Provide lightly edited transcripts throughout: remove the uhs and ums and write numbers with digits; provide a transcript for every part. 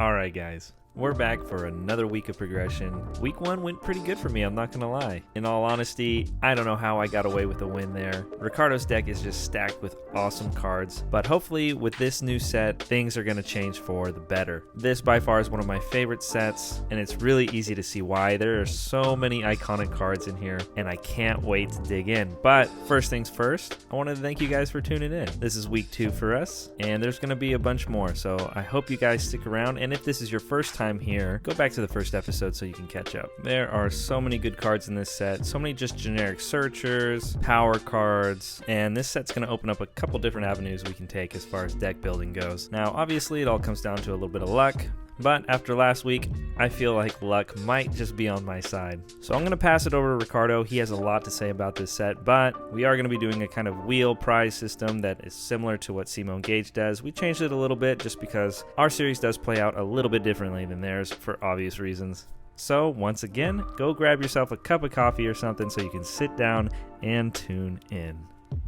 Alright guys, we're back for another week of progression. Week 1 went pretty good for me, I'm not gonna lie. In all honesty, I don't know how I got away with a win there. Ricardo's deck is just stacked with awesome cards, but hopefully with this new set, things are gonna change for the better. This by far is one of my favorite sets, and it's really easy to see why. There are so many iconic cards in here, and I can't wait to dig in. But first things first, I wanted to thank you guys for tuning in. This is week 2 for us, and there's gonna be a bunch more, so I hope you guys stick around, and if this is your first time here, go back to the first episode so you can catch up. There are so many good cards in this set, so many just generic searchers, power cards, and this set's going to open up a couple different avenues we can take as far as deck building goes. Now obviously it all comes down to a little bit of luck, but after last week, I feel like luck might just be on my side. So I'm going to pass it over to Ricardo. He has a lot to say about this set, but we are going to be doing a kind of wheel prize system that is similar to what Cimoooooooo does. We changed it a little bit just because our series does play out a little bit differently than theirs for obvious reasons. So once again, go grab yourself a cup of coffee or something so you can sit down and tune in.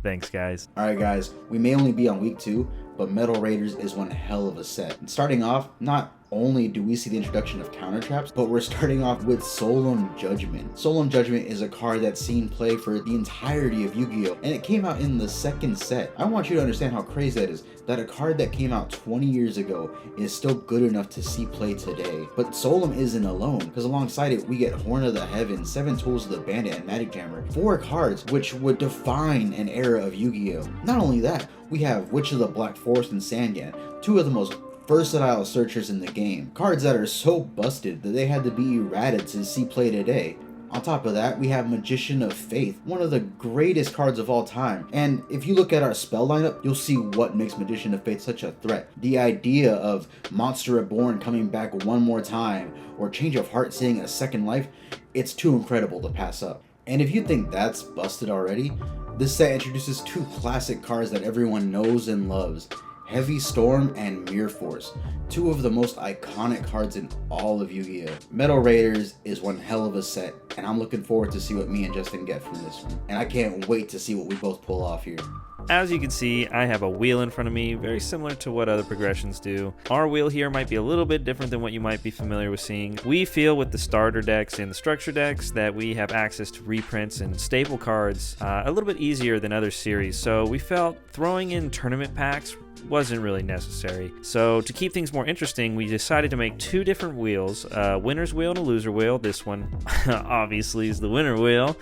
Thanks, guys. Alright guys, we may only be on week 2, but Metal Raiders is one hell of a set. And starting off, not only do we see the introduction of counter traps, but we're starting off with Solemn Judgment. Solemn Judgment is a card that's seen play for the entirety of Yu-Gi-Oh! And it came out in the second set. I want you to understand how crazy that is, that a card that came out 20 years ago is still good enough to see play today. But Solemn isn't alone, because alongside it we get Horn of the Heavens, 7 Tools of the Bandit, and Magic Jammer. 4 cards which would define an era of Yu-Gi-Oh! Not only that, we have Witch of the Black Forest and Sangan, 2 of the most versatile searchers in the game. Cards that are so busted that they had to be errated to see play today. On top of that, we have Magician of Faith, one of the greatest cards of all time. And if you look at our spell lineup, you'll see what makes Magician of Faith such a threat. The idea of Monster Reborn coming back one more time, or Change of Heart seeing a second life, it's too incredible to pass up. And if you think that's busted already, this set introduces 2 classic cards that everyone knows and loves. Heavy Storm and Mirror Force, 2 of the most iconic cards in all of Yu-Gi-Oh! Metal Raiders is one hell of a set, and I'm looking forward to see what me and Justin get from this one. And I can't wait to see what we both pull off here. As you can see, I have a wheel in front of me, very similar to what other progressions do. Our wheel here might be a little bit different than what you might be familiar with seeing. We feel with the starter decks and the structure decks that we have access to reprints and staple cards a little bit easier than other series, so we felt throwing in tournament packs wasn't really necessary. So to keep things more interesting, we decided to make 2 different wheels, a winner's wheel and a loser wheel. This one obviously is the winner wheel.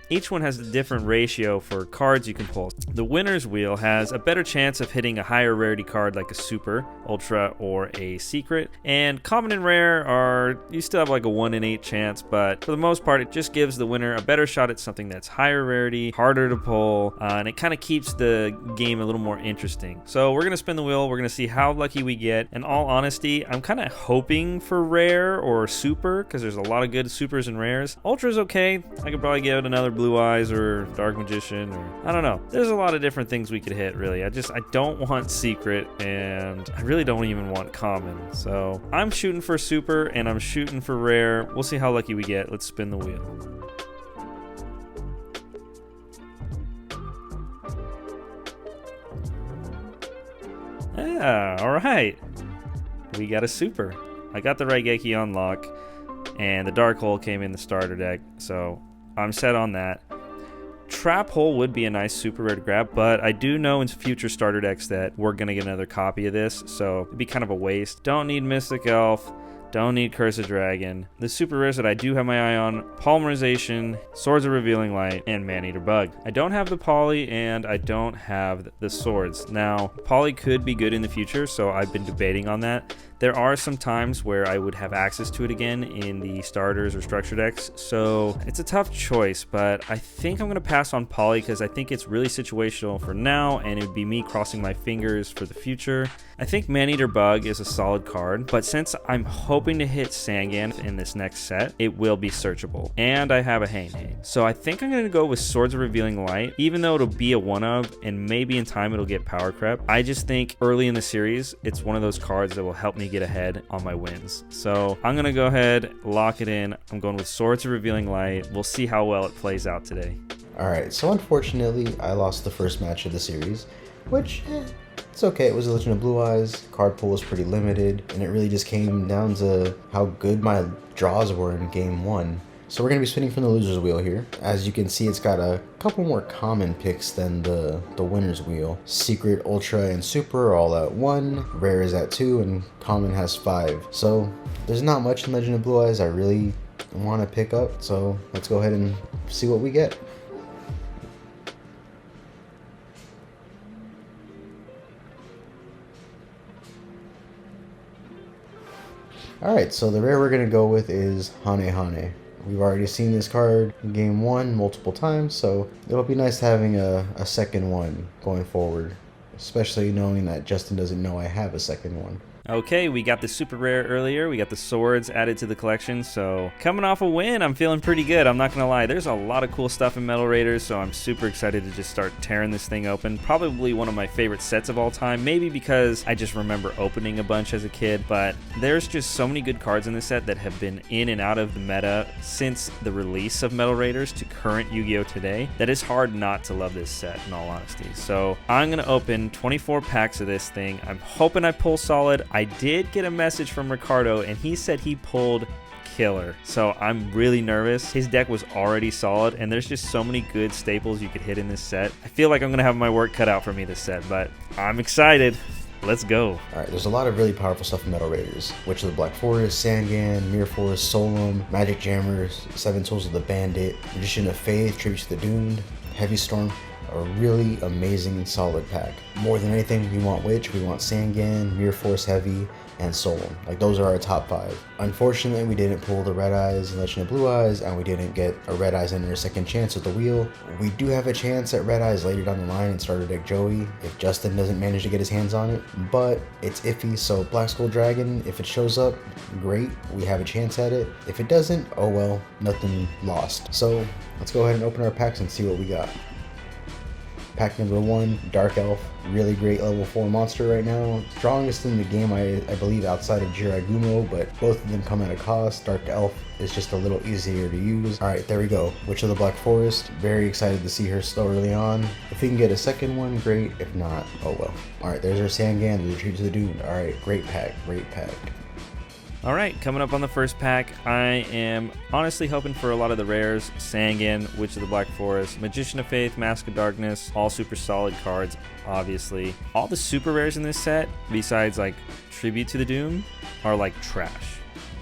Each one has a different ratio for cards you can pull. The winner's wheel has a better chance of hitting a higher rarity card like a super, ultra, or a secret. And common and rare are, you still have like a 1 in 8 chance, but for the most part it just gives the winner a better shot at something that's higher rarity, harder to pull, and it kind of keeps the game a little more interesting. So we're going to spin the wheel, we're going to see how lucky we get. In all honesty, I'm kind of hoping for rare or super, because there's a lot of good supers and rares. Ultra's okay, I could probably give it another Blue Eyes or Dark Magician, or I don't know. There's a lot of different things we could hit, really. I don't want secret, and I really don't even want common. So I'm shooting for super and I'm shooting for rare. We'll see how lucky we get. Let's spin the wheel. Yeah, alright. We got a super. I got the Raigeki on lock, and the Dark Hole came in the starter deck, so I'm set on that. Trap Hole would be a nice super rare to grab, but I do know in future starter decks that we're going to get another copy of this, so it'd be kind of a waste. Don't need Mystic Elf. Don't need Curse of Dragon. The super rares that I do have my eye on: Polymerization, Swords of Revealing Light, and Maneater Bug. I don't have the Poly, and I don't have the Swords. Now, Poly could be good in the future, so I've been debating on that. There are some times where I would have access to it again in the starters or structure decks, so it's a tough choice, but I think I'm going to pass on Poly because I think it's really situational for now, and it would be me crossing my fingers for the future. I think Maneater Bug is a solid card, but since I'm hoping to hit Sangan in this next set, it will be searchable, and I have a Hain. So I think I'm going to go with Swords of Revealing Light, even though it'll be a one-of, and maybe in time it'll get power creep. I just think early in the series, it's one of those cards that will help me get ahead on my wins. So I'm going to go ahead, lock it in. I'm going with Swords of Revealing Light. We'll see how well it plays out today. Alright, so unfortunately, I lost the first match of the series, which It's okay. It was a Legend of Blue Eyes. Card pool was pretty limited, and it really just came down to how good my draws were in game 1. So we're going to be spinning from the loser's wheel here. As you can see, it's got a couple more common picks than the winner's wheel. Secret, Ultra, and Super are all at 1. Rare is at 2, and Common has 5. So there's not much in Legend of Blue Eyes I really want to pick up. So let's go ahead and see what we get. Alright, so the rare we're going to go with is Hane Hane. We've already seen this card in game 1 multiple times, so it'll be nice having a second one going forward, especially knowing that Justin doesn't know I have a second one. Okay, we got the super rare earlier. We got the swords added to the collection, so coming off a win, I'm feeling pretty good. I'm not gonna lie, there's a lot of cool stuff in Metal Raiders, so I'm super excited to just start tearing this thing open. Probably one of my favorite sets of all time, maybe because I just remember opening a bunch as a kid, but there's just so many good cards in this set that have been in and out of the meta since the release of Metal Raiders to current Yu-Gi-Oh! Today, that it's hard not to love this set, in all honesty. So I'm gonna open 24 packs of this thing. I'm hoping I pull solid. I did get a message from Ricardo, and he said he pulled killer. So I'm really nervous. His deck was already solid, and there's just so many good staples you could hit in this set. I feel like I'm going to have my work cut out for me this set, but I'm excited. Let's go. Alright, there's a lot of really powerful stuff in Metal Raiders. Witch of the Black Forest, Sangan, Mirror Force, Solum, Magic Jammers, 7 Tools of the Bandit, Magician of Faith, Tribute to the Doomed, Heavy Storm. A really amazing and solid pack. More than anything, we want Witch, we want Sangan, Mirror Force Heavy, and Solon. Like, those are our top 5. Unfortunately, we didn't pull the Red Eyes and Legend of Blue Eyes, and we didn't get a Red Eyes and a second chance with the wheel. We do have a chance at Red Eyes later down the line in Starter Deck Joey if Justin doesn't manage to get his hands on it, but it's iffy. So Black Skull Dragon, if it shows up, great, we have a chance at it. If it doesn't, oh well, nothing lost. So let's go ahead and open our packs and see what we got. Pack number 1, Dark Elf, really great level 4 monster right now. Strongest in the game, I believe, outside of Jiragumo, but both of them come at a cost. Dark Elf is just a little easier to use. Alright, there we go. Witch of the Black Forest, very excited to see her so early on. If we can get a second one, great. If not, oh well. Alright, there's our Sangan, the Retreat to the Doomed. Alright, great pack, great pack. All right, coming up on the first pack, I am honestly hoping for a lot of the rares. Sangan, Witch of the Black Forest, Magician of Faith, Mask of Darkness, all super solid cards, obviously. All the super rares in this set, besides like Tribute to the Doom, are like trash.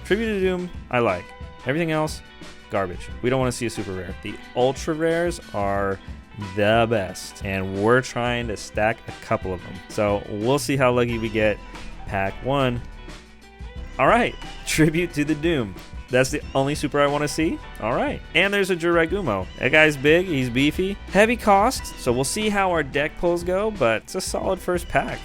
Tribute to the Doom, I like. Everything else, garbage. We don't want to see a super rare. The ultra rares are the best, and we're trying to stack a couple of them. So we'll see how lucky we get. Pack 1. All right, Tribute to the Doom. That's the only super I want to see. All right, and there's a Jiragumo. That guy's big, he's beefy. Heavy cost, so we'll see how our deck pulls go, but it's a solid first pack.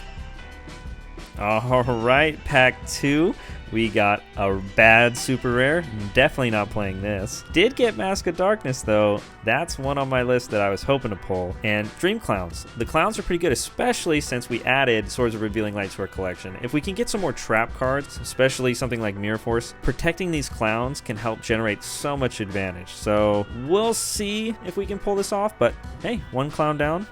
All right, pack 2. We got a bad super rare. Definitely not playing this. Did get Mask of Darkness, though. That's one on my list that I was hoping to pull. And Dream Clowns. The clowns are pretty good, especially since we added Swords of Revealing Light to our collection. If we can get some more trap cards, especially something like Mirror Force, protecting these clowns can help generate so much advantage. So we'll see if we can pull this off, but hey, one clown down.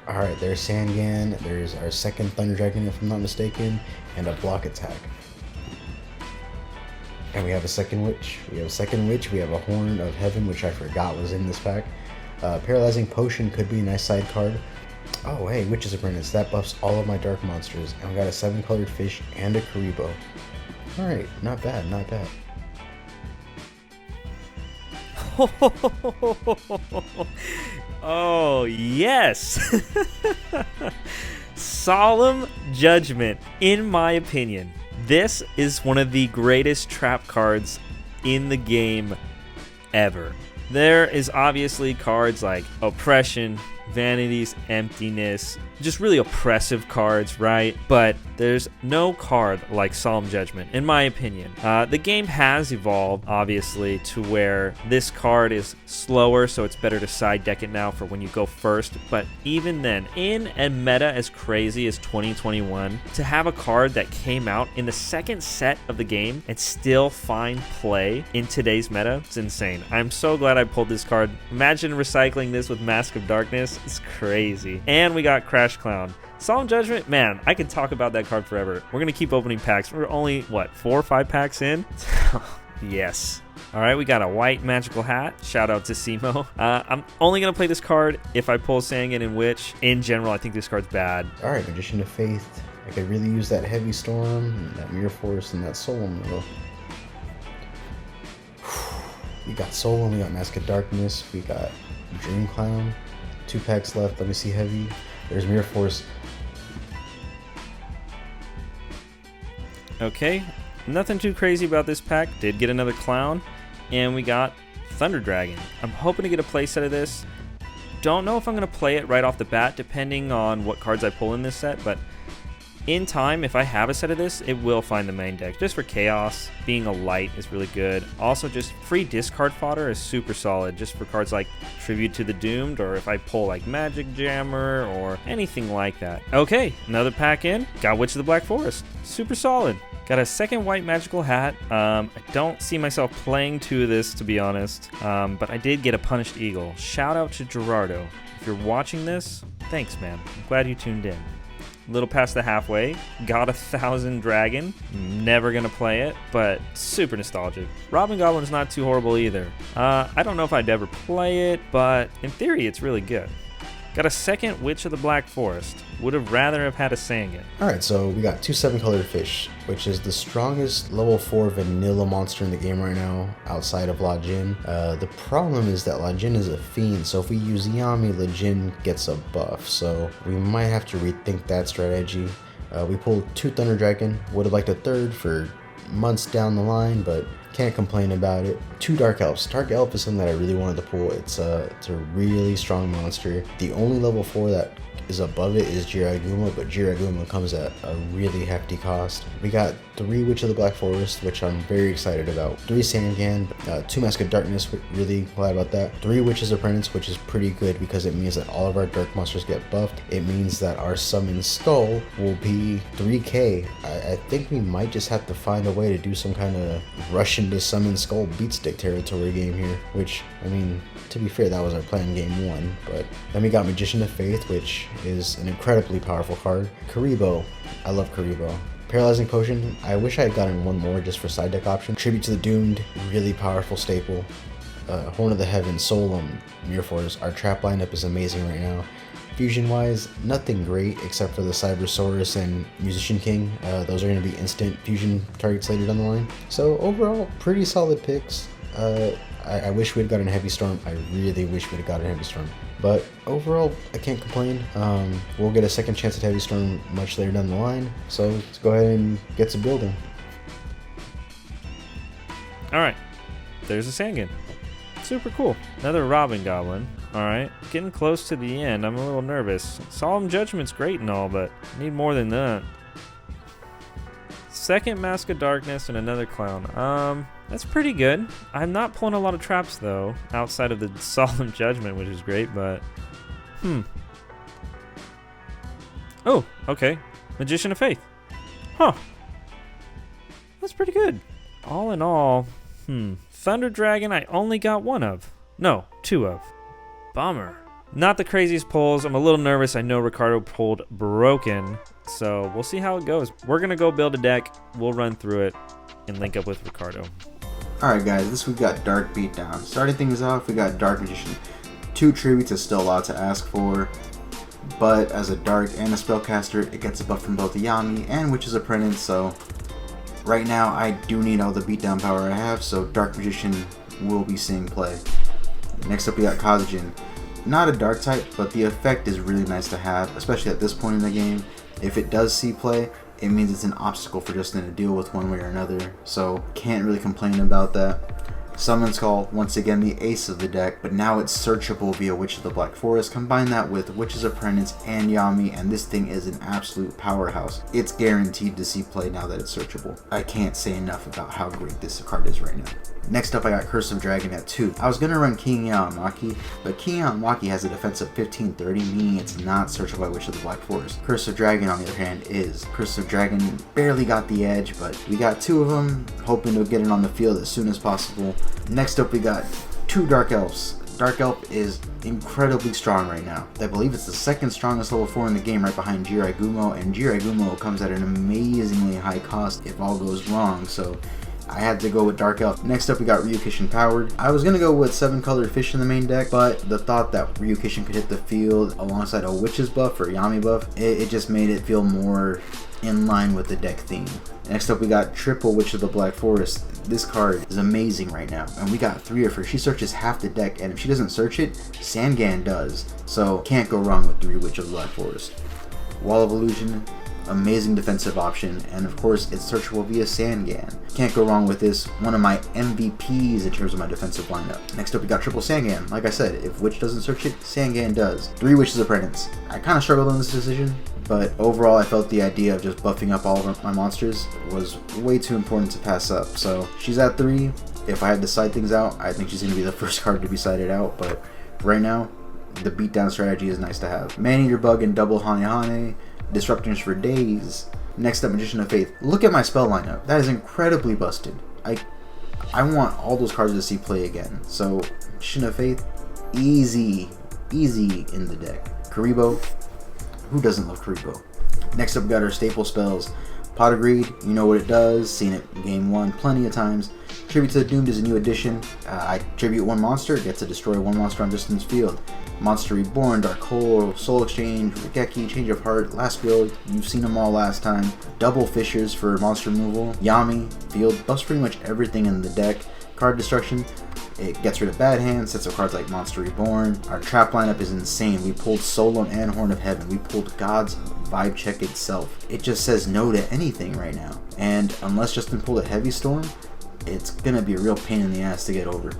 Alright, there's Sangan, there's our second Thunder Dragon if I'm not mistaken, and a block attack. And we have a second Witch. We have a Horn of Heaven, which I forgot was in this pack. Paralyzing Potion could be a nice side card. Oh, hey, Witch's Apprentice. That buffs all of my dark monsters. And we got a 7-colored fish and a Karibo. Alright, not bad, not bad. Oh, yes! Solemn Judgment, in my opinion. This is one of the greatest trap cards in the game ever. There is obviously cards like Oppression, Vanity's Emptiness, just really oppressive cards, right? But there's no card like Solemn Judgment, in my opinion. The game has evolved, obviously, to where this card is slower, so it's better to side deck it now for when you go first. But even then, in a meta as crazy as 2021, to have a card that came out in the second set of the game and still find play in today's meta, it's insane. I'm so glad I pulled this card. Imagine recycling this with Mask of Darkness. It's crazy. And we got Crash Clown. Solemn Judgment, man, I could talk about that card forever. We're going to keep opening packs. We're only, what, 4 or 5 packs in? Yes. All right, we got a white magical hat. Shout out to Cimo. I'm only going to play this card if I pull Sangan and Witch. In general, I think this card's bad. All right, Magician of Faith. I could really use that Heavy Storm, that Mirror Force, and that Solemn though. We got Solemn, we got Mask of Darkness, we got Dream Clown. 2 packs left. Let me see Heavy. There's Mirror Force. Okay, nothing too crazy about this pack. Did get another Clown, and we got Thunder Dragon. I'm hoping to get a playset of this. Don't know if I'm going to play it right off the bat, depending on what cards I pull in this set, but in time, if I have a set of this, it will find the main deck. Just for chaos, being a light is really good. Also, just free discard fodder is super solid, just for cards like Tribute to the Doomed, or if I pull like Magic Jammer, or anything like that. Okay, another pack in. Got Witch of the Black Forest. Super solid. Got a second white magical hat. I don't see myself playing 2 of this, to be honest, but I did get a Punished Eagle. Shout out to Gerardo. If you're watching this, thanks, man. I'm glad you tuned in. Little past the halfway, got a 1000 Dragon. Never gonna play it, but super nostalgic. Robin Goblin's not too horrible either. I don't know if I'd ever play it, but in theory, it's really good. Got a second Witch of the Black Forest. Would have rather have had a Sangan. Alright, so we got 2 7-colored fish, which is the strongest level 4 vanilla monster in the game right now, outside of La Jin. The problem is that La Jin is a fiend, so if we use Yami, La Jin gets a buff, so we might have to rethink that strategy. We pulled 2 Thunder Dragon, would have liked a third for months down the line, but can't complain about it. 2 Dark Elves. Dark Elf is something that I really wanted to pull. It's a really strong monster. The only level 4 that is above it is Jiraguma, but Jiraguma comes at a really hefty cost. We got 3 Witch of the Black Forest, which I'm very excited about. 3 Sangan, 2 Mask of Darkness, really glad about that. 3 Witch's Apprentice, which is pretty good because it means that all of our dark monsters get buffed. It means that our Summon Skull will be 3k. I think we might just have to find a way to do some kind of rush into Summon Skull beat stick territory game here, which, I mean, to be fair, that was our plan game 1, but then we got Magician of Faith, which is an incredibly powerful card. Karibo, I love Karibo. Paralyzing Potion, I wish I had gotten 1 more just for side deck option. Tribute to the Doomed, really powerful staple. Horn of the Heavens, Solemn, Mirror Force. Our trap lineup is amazing right now. Fusion wise, nothing great except for the Cybersaurus and Musician King. Those are going to be instant fusion targets later down the line. So overall, pretty solid picks. I wish we'd gotten a Heavy Storm. I really wish we'd gotten a Heavy Storm. But overall, I can't complain. We'll get a second chance at Heavy Storm much later down the line. So let's go ahead and get to building. Alright, there's a Sangan. Super cool. Another Robin Goblin. Alright, getting close to the end. I'm a little nervous. Solemn Judgment's great and all, but I need more than that. Second Mask of Darkness and another Clown. That's pretty good. I'm not pulling a lot of traps though, outside of the Solemn Judgment, which is great, but oh, okay. Magician of Faith. Huh. That's pretty good. All in all, Thunder Dragon I only got 1 of. No, 2 of. Bummer. Not the craziest pulls. I'm a little nervous. I know Ricardo pulled Broken, so we'll see how it goes. We're going to go build a deck. We'll run through it and link up with Ricardo. Alright guys, this week we got Dark Beatdown. Starting things off, we got Dark Magician. 2 tributes is still a lot to ask for, but as a Dark and a Spellcaster, it gets a buff from both Yami and Witch's Apprentice, so right now I do need all the beatdown power I have, so Dark Magician will be seeing play. Next up we got Kazajan. Not a Dark type, but the effect is really nice to have, especially at this point in the game. If it does see play, it means it's an obstacle for Justin to deal with one way or another, so can't really complain about that. Summon Skull, once again the ace of the deck, but now it's searchable via Witch of the Black Forest. Combine that with Witch's Apprentice and Yami, and this thing is an absolute powerhouse. It's guaranteed to see play now that it's searchable. I can't say enough about how great this card is right now. Next up I got Curse of Dragon at 2. I was going to run King Yaomaki, but King Yaomaki has a defense of 1530, meaning it's not searchable by Witch of the Black Forest. Curse of Dragon on the other hand is. Curse of Dragon barely got the edge, but we got 2 of them, hoping to get it on the field as soon as possible. Next up we got 2 Dark Elves. Dark Elf is incredibly strong right now. I believe it's the second strongest level 4 in the game, right behind Jiraigumo, and Jiraigumo comes at an amazingly high cost if all goes wrong, so I had to go with Dark Elf. Next up we got Ryukishin Powered. I was going to go with 7-color fish in the main deck, but the thought that Ryukishin could hit the field alongside a Witch's buff or Yami buff, it just made it feel more in line with the deck theme. Next up we got Triple Witch of the Black Forest. This card is amazing right now, and we got 3 of her. She searches half the deck, and if she doesn't search it, Sangan does. So can't go wrong with 3 Witch of the Black Forest. Wall of Illusion, amazing defensive option, and of course it's searchable via Sangan. Can't go wrong with this, one of my MVPs in terms of my defensive lineup. Next up we got Triple Sangan. Like I said, if Witch doesn't search it, Sangan does. 3 Witch's Apprentice. I kind of struggled on this decision, but overall I felt the idea of just buffing up all of my monsters was way too important to pass up. So she's at 3. If I had to side things out, I think she's going to be the first card to be sided out, but right now the beatdown strategy is nice to have. Man-Eater Bug and double Hane Hane, Disruptors for days. Next up, Magician of Faith. Look at my spell lineup. That is incredibly busted. I want all those cards to see play again. So Magician of Faith, easy in the deck. Karibo, who doesn't love Karibo? Next up, we got our staple spells. Pot of Greed, you know what it does. Seen it in game 1 plenty of times. Tribute to the Doomed is a new addition. I tribute 1 monster, get to destroy 1 monster on Justin's field. Monster Reborn, Dark Hole, Soul Exchange, Rikeki, Change of Heart, Last Will, you've seen them all last time. Double Fissures for monster removal. Yami, field, buffs pretty much everything in the deck. Card Destruction, it gets rid of bad hands, sets of cards like Monster Reborn. Our trap lineup is insane. We pulled Solon and Horn of Heaven. We pulled God's Vibe Check itself. It just says no to anything right now. And unless Justin pulled a Heavy Storm, it's gonna be a real pain in the ass to get over.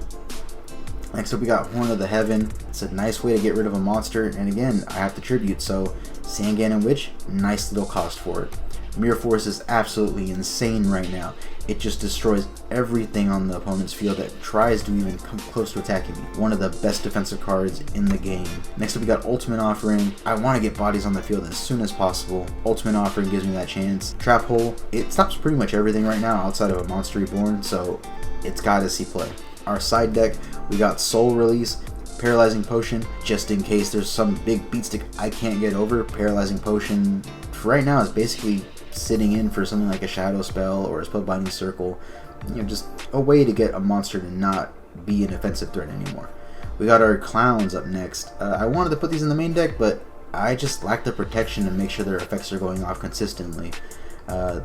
Next up we got Horn of the Heaven. It's a nice way to get rid of a monster, and again, I have to tribute, so Sangan and Witch, nice little cost for it. Mirror Force is absolutely insane right now. It just destroys everything on the opponent's field that tries to even come close to attacking me. One of the best defensive cards in the game. Next up we got Ultimate Offering. I want to get bodies on the field as soon as possible. Ultimate Offering gives me that chance. Trap Hole, it stops pretty much everything right now outside of a Monster Reborn, so it's got to see play. Our side deck, we got Soul Release, Paralyzing Potion, just in case there's some big beat stick I can't get over. Paralyzing Potion right now is basically sitting in for something like a Shadow Spell or a Spellbinding Circle, just a way to get a monster to not be an offensive threat anymore. We got our Clowns up next. I wanted to put these in the main deck, but I just lack the protection to make sure their effects are going off consistently.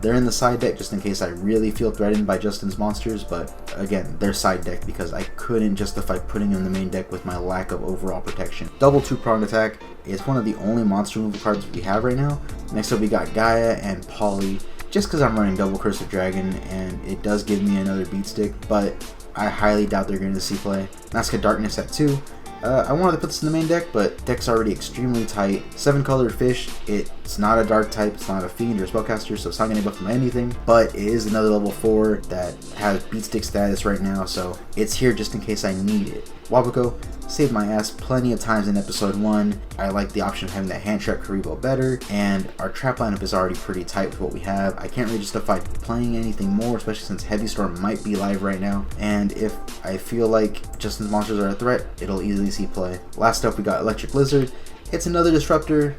They're in the side deck just in case I really feel threatened by Justin's monsters, but again, they're side deck because I couldn't justify putting them in the main deck with my lack of overall protection. Double 2-pronged attack is one of the only monster removal cards we have right now. Next up we got Gaia and Polly, just because I'm running double Curse of Dragon and it does give me another beat stick, but I highly doubt they're going to see play. Mask of Darkness at 2. I wanted to put this in the main deck, but deck's already extremely tight. 7-colored fish, it's not a dark type, it's not a fiend or spellcaster, so it's not going to buff from anything, but it is another level 4 that has beat stick status right now, so it's here just in case I need it. Wabuko saved my ass plenty of times in episode 1. I like the option of having that hand trap Karibo better, and our trap lineup is already pretty tight with what we have. I can't really justify playing anything more, especially since Heavy Storm might be live right now, and if I feel like Justin's monsters are a threat, it'll easily see play. Last up we got Electric Lizard. It's another disruptor.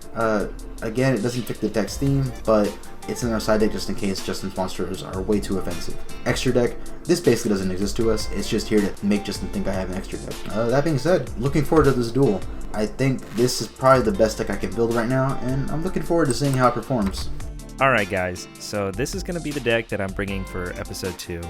Again, it doesn't fit the deck's theme, but it's in our side deck just in case Justin's monsters are way too offensive. Extra deck, this basically doesn't exist to us. It's just here to make Justin think I have an extra deck. That being said, looking forward to this duel. I think this is probably the best deck I can build right now, and I'm looking forward to seeing how it performs. Alright guys, so this is going to be the deck that I'm bringing for episode 2.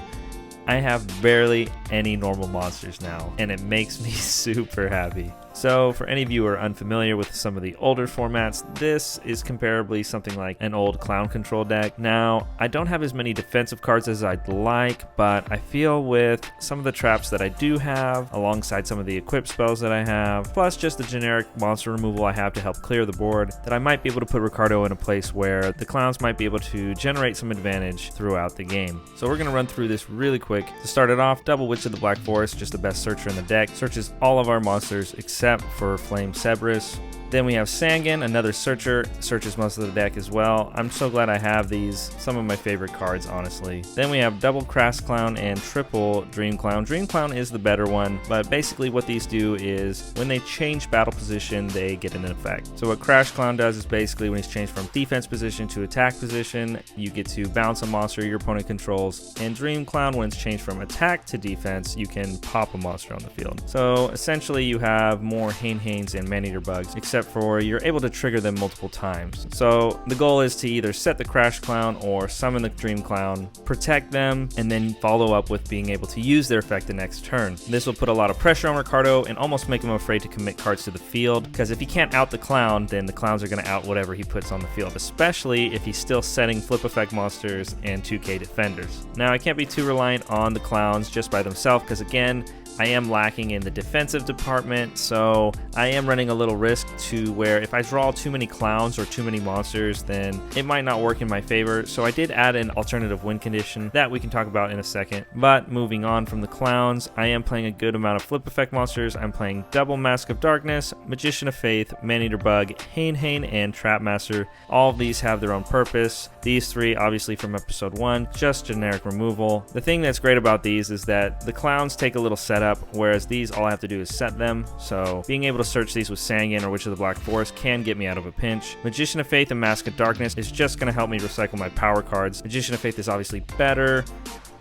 I have barely any normal monsters now, and it makes me super happy. So for any of you who are unfamiliar with some of the older formats, this is comparably something like an old clown control deck. Now, I don't have as many defensive cards as I'd like, but I feel with some of the traps that I do have, alongside some of the equipped spells that I have, plus just the generic monster removal I have to help clear the board, that I might be able to put Ricardo in a place where the clowns might be able to generate some advantage throughout the game. So we're going to run through this really quick. To start it off, double Witch of the Black Forest, just the best searcher in the deck. Searches all of our monsters except for Flame Cerberus. Then we have Sangan, another searcher, searches most of the deck as well. I'm so glad I have these, some of my favorite cards, honestly. Then we have double Crash Clown and triple Dream Clown. Dream Clown is the better one, but basically what these do is when they change battle position, they get an effect. So what Crash Clown does is basically when he's changed from defense position to attack position, you get to bounce a monster your opponent controls. And Dream Clown, when it's changed from attack to defense, you can pop a monster on the field. So essentially you have more Hanes and Maneater Bugs, except for you're able to trigger them multiple times. So the goal is to either set the Crash Clown or summon the Dream Clown, protect them, and then follow up with being able to use their effect the next turn. This will put a lot of pressure on Ricardo and almost make him afraid to commit cards to the field, because if he can't out the clown, then the clowns are going to out whatever he puts on the field, especially if he's still setting flip effect monsters and 2K defenders. Now I can't be too reliant on the clowns just by themselves, because again, I am lacking in the defensive department, so I am running a little risk to where if I draw too many clowns or too many monsters, then it might not work in my favor. So I did add an alternative win condition that we can talk about in a second. But moving on from the clowns, I am playing a good amount of flip effect monsters. I'm playing double Mask of Darkness, Magician of Faith, Maneater Bug, Hane, and Trap Master. All of these have their own purpose. These three, obviously from episode 1, just generic removal. The thing that's great about these is that the clowns take a little setup, whereas these all I have to do is set them. So being able to search these with Sangan or Witch of the Black Forest can get me out of a pinch. Magician of Faith and Mask of Darkness is just going to help me recycle my power cards. Magician of Faith is obviously better.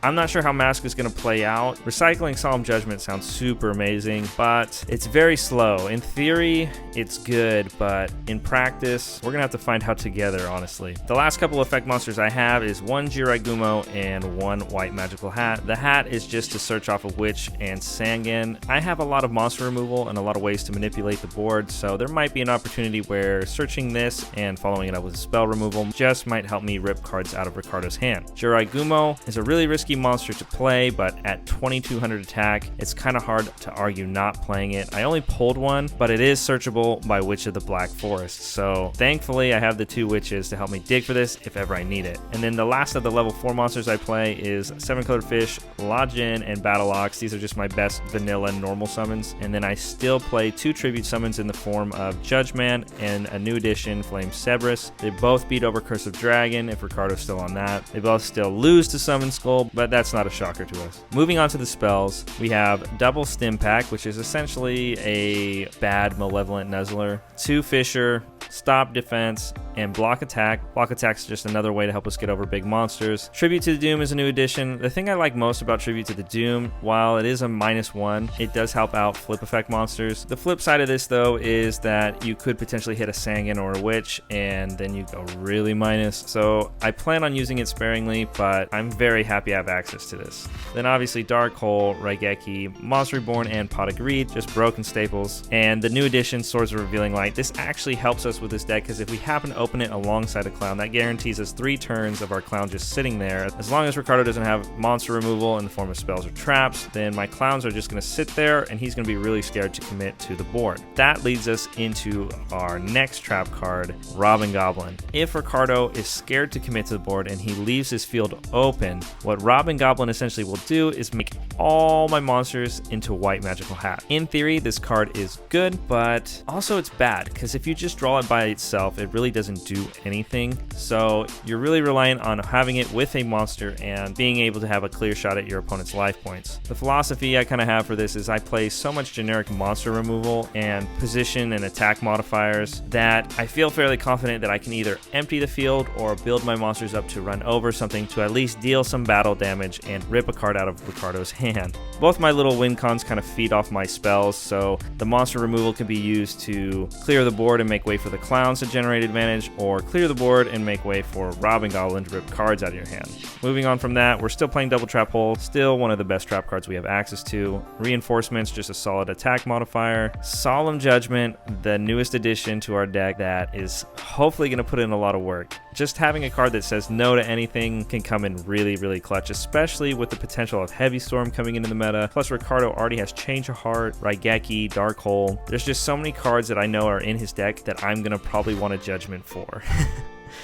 I'm not sure how Mask is going to play out. Recycling Solemn Judgment sounds super amazing, but it's very slow. In theory, it's good, but in practice, we're going to have to find out together, honestly. The last couple effect monsters I have is one Jirai Gumo and one White Magical Hat. The hat is just to search off a Witch and Sangan. I have a lot of monster removal and a lot of ways to manipulate the board, so there might be an opportunity where searching this and following it up with a spell removal just might help me rip cards out of Ricardo's hand. Jirai Gumo is a really risky monster to play, but at 2200 attack, it's kind of hard to argue not playing it. I only pulled one, but it is searchable by Witch of the Black Forest, so thankfully I have the 2 witches to help me dig for this if ever I need it. And then the last of the level 4 monsters I play is 7-colored fish, Lajin, and Battle Ox. These are just my best vanilla normal summons. And then I still play 2 tribute summons in the form of Judgeman and a new edition, Flame Cerberus. They both beat over Curse of Dragon if Ricardo's still on that. They both still lose to Summon Skull, but that's not a shocker to us. Moving on to the spells, we have double Stim Pack, which is essentially a bad Malevolent Nuzzler, 2 Fisher, Stop Defense, and Block Attack. Block Attack's just another way to help us get over big monsters. Tribute to the Doom is a new addition. The thing I like most about Tribute to the Doom, while it is a -1, it does help out flip effect monsters. The flip side of this, though, is that you could potentially hit a Sangan or a Witch, and then you go really minus. So I plan on using it sparingly, but I'm very happy I have access to this. Then obviously Dark Hole, Raigeki, Monster Reborn, and Pot of Greed, just broken staples. And the new edition, Swords of Revealing Light. This actually helps us with this deck, because if we happen to open it alongside a clown, that guarantees us 3 turns of our clown just sitting there. As long as Ricardo doesn't have monster removal in the form of spells or traps, then my clowns are just going to sit there, and he's going to be really scared to commit to the board. That leads us into our next trap card, Robbing Goblin. If Ricardo is scared to commit to the board and he leaves his field open, what Robbing Goblin essentially will do is make all my monsters into White Magical Hat. In theory, this card is good, but also it's bad, because if you just draw it by itself, it really doesn't do anything. So you're really reliant on having it with a monster and being able to have a clear shot at your opponent's life points. The philosophy I kind of have for this is I play so much generic monster removal and position and attack modifiers that I feel fairly confident that I can either empty the field or build my monsters up to run over something to at least deal some battle damage and rip a card out of Ricardo's hand. Both my little win cons kind of feed off my spells, so the monster removal can be used to clear the board and make way for the clowns to generate advantage, or clear the board and make way for Robbing Goblin to rip cards out of your hand. Moving on from that, we're still playing Double Trap Hole, still one of the best trap cards we have access to. Reinforcements, just a solid attack modifier. Solemn Judgment, the newest addition to our deck that is hopefully going to put in a lot of work. Just having a card that says no to anything can come in really, really clutch, especially with the potential of Heavy Storm coming into the meta. Plus, Ricardo already has Change of Heart, Raigeki, Dark Hole. There's just so many cards that I know are in his deck that I'm going to probably want a Judgment for.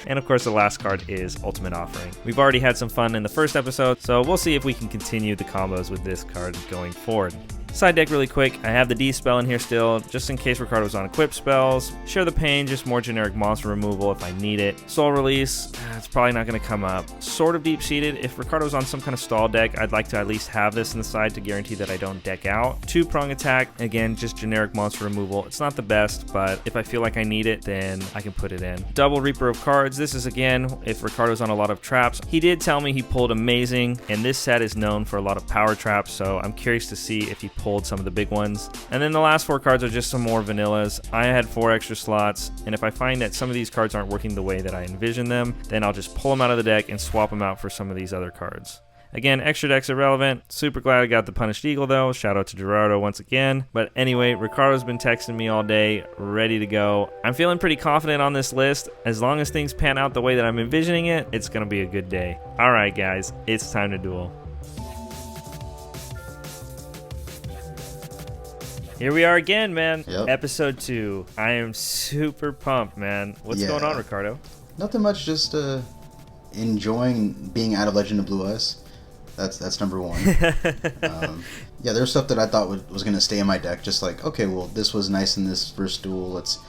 And of course, the last card is Ultimate Offering. We've already had some fun in the first episode, so we'll see if we can continue the combos with this card going forward. Side deck really quick, I have the D-Spell in here still, just in case Ricardo's on equipped spells. Share the Pain, just more generic monster removal if I need it. Soul Release, it's probably not going to come up. Sort of Deep-Seated, if Ricardo's on some kind of stall deck, I'd like to at least have this in the side to guarantee that I don't deck out. 2-Prong Attack, again, just generic monster removal. It's not the best, but if I feel like I need it, then I can put it in. Double Reaper of Cards, this is again, if Ricardo's on a lot of traps. He did tell me he pulled Amazing, and this set is known for a lot of power traps, so I'm curious to see if he pulled some of the big ones. And then the last 4 cards are just some more vanillas. I had 4 extra slots, and if I find that some of these cards aren't working the way that I envision them, then I'll just pull them out of the deck and swap them out for some of these other cards. Again, extra deck's irrelevant. Super glad I got the Punished Eagle though. Shout out to Gerardo once again. But anyway, Ricardo's been texting me all day, ready to go. I'm feeling pretty confident on this list. As long as things pan out the way that I'm envisioning it, it's going to be a good day. Alright guys, it's time to duel. Here we are again, man. Yep. Episode 2. I am super pumped, man. What's going on, Ricardo? Nothing much, just enjoying being out of Legend of Blue Eyes. That's number 1. Yeah, there's stuff that I thought was going to stay in my deck. Just like, okay, well, this was nice in this first duel. Let's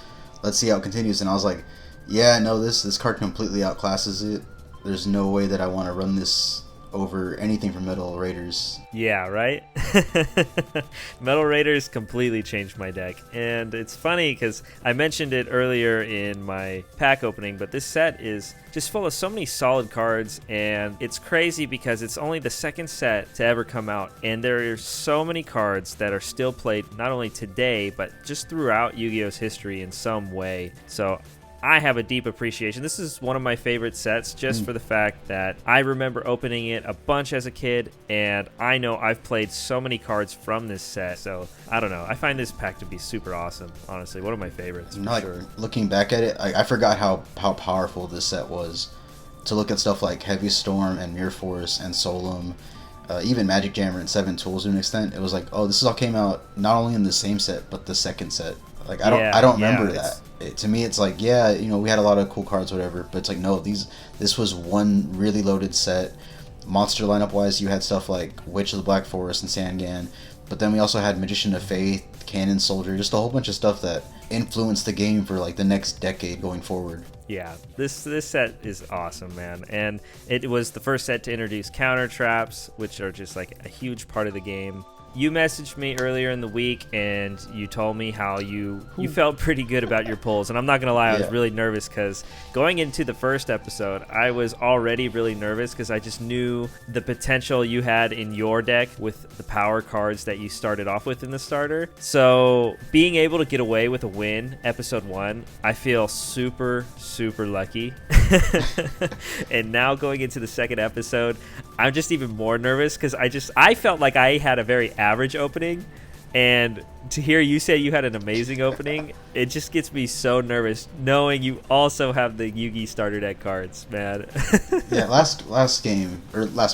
see how it continues. And I was like, yeah, no, this card completely outclasses it. There's no way that I want to run this over anything from Metal Raiders. Yeah, right? Metal Raiders completely changed my deck. And it's funny because I mentioned it earlier in my pack opening, but this set is just full of so many solid cards, and it's crazy because it's only the second set to ever come out, and there are so many cards that are still played not only today, but just throughout Yu-Gi-Oh's history in some way. So I have a deep appreciation. This is one of my favorite sets just for the fact that I remember opening it a bunch as a kid, and I know I've played so many cards from this set. So I don't know. I find this pack to be super awesome, honestly. One of my favorites. For sure. Looking back at it, I forgot how powerful this set was. To look at stuff like Heavy Storm and Mirror Force and Solum, even Magic Jammer and 7 Tools to an extent, it was like, oh, this all came out not only in the same set, but the second set. Like, I don't remember that. To me, it's like, yeah, you know, we had a lot of cool cards, whatever, but it's like, no, this was one really loaded set. Monster lineup wise, you had stuff like Witch of the Black Forest and Sangan, but then we also had Magician of Faith, Cannon Soldier, just a whole bunch of stuff that influenced the game for like the next decade going forward. Yeah, this set is awesome, man. And it was the first set to introduce counter traps, which are just like a huge part of the game. You messaged me earlier in the week, and you told me how you felt pretty good about your pulls. And I'm not going to lie, I was really nervous because going into the first episode, I was already really nervous because I just knew the potential you had in your deck with the power cards that you started off with in the starter. So being able to get away with a win, episode 1, I feel super, super lucky. And now going into the second episode, I'm just even more nervous because I felt like I had a very average opening, and to hear you say you had an amazing opening, it just gets me so nervous knowing you also have the Yu-Gi starter deck cards, man. Yeah, last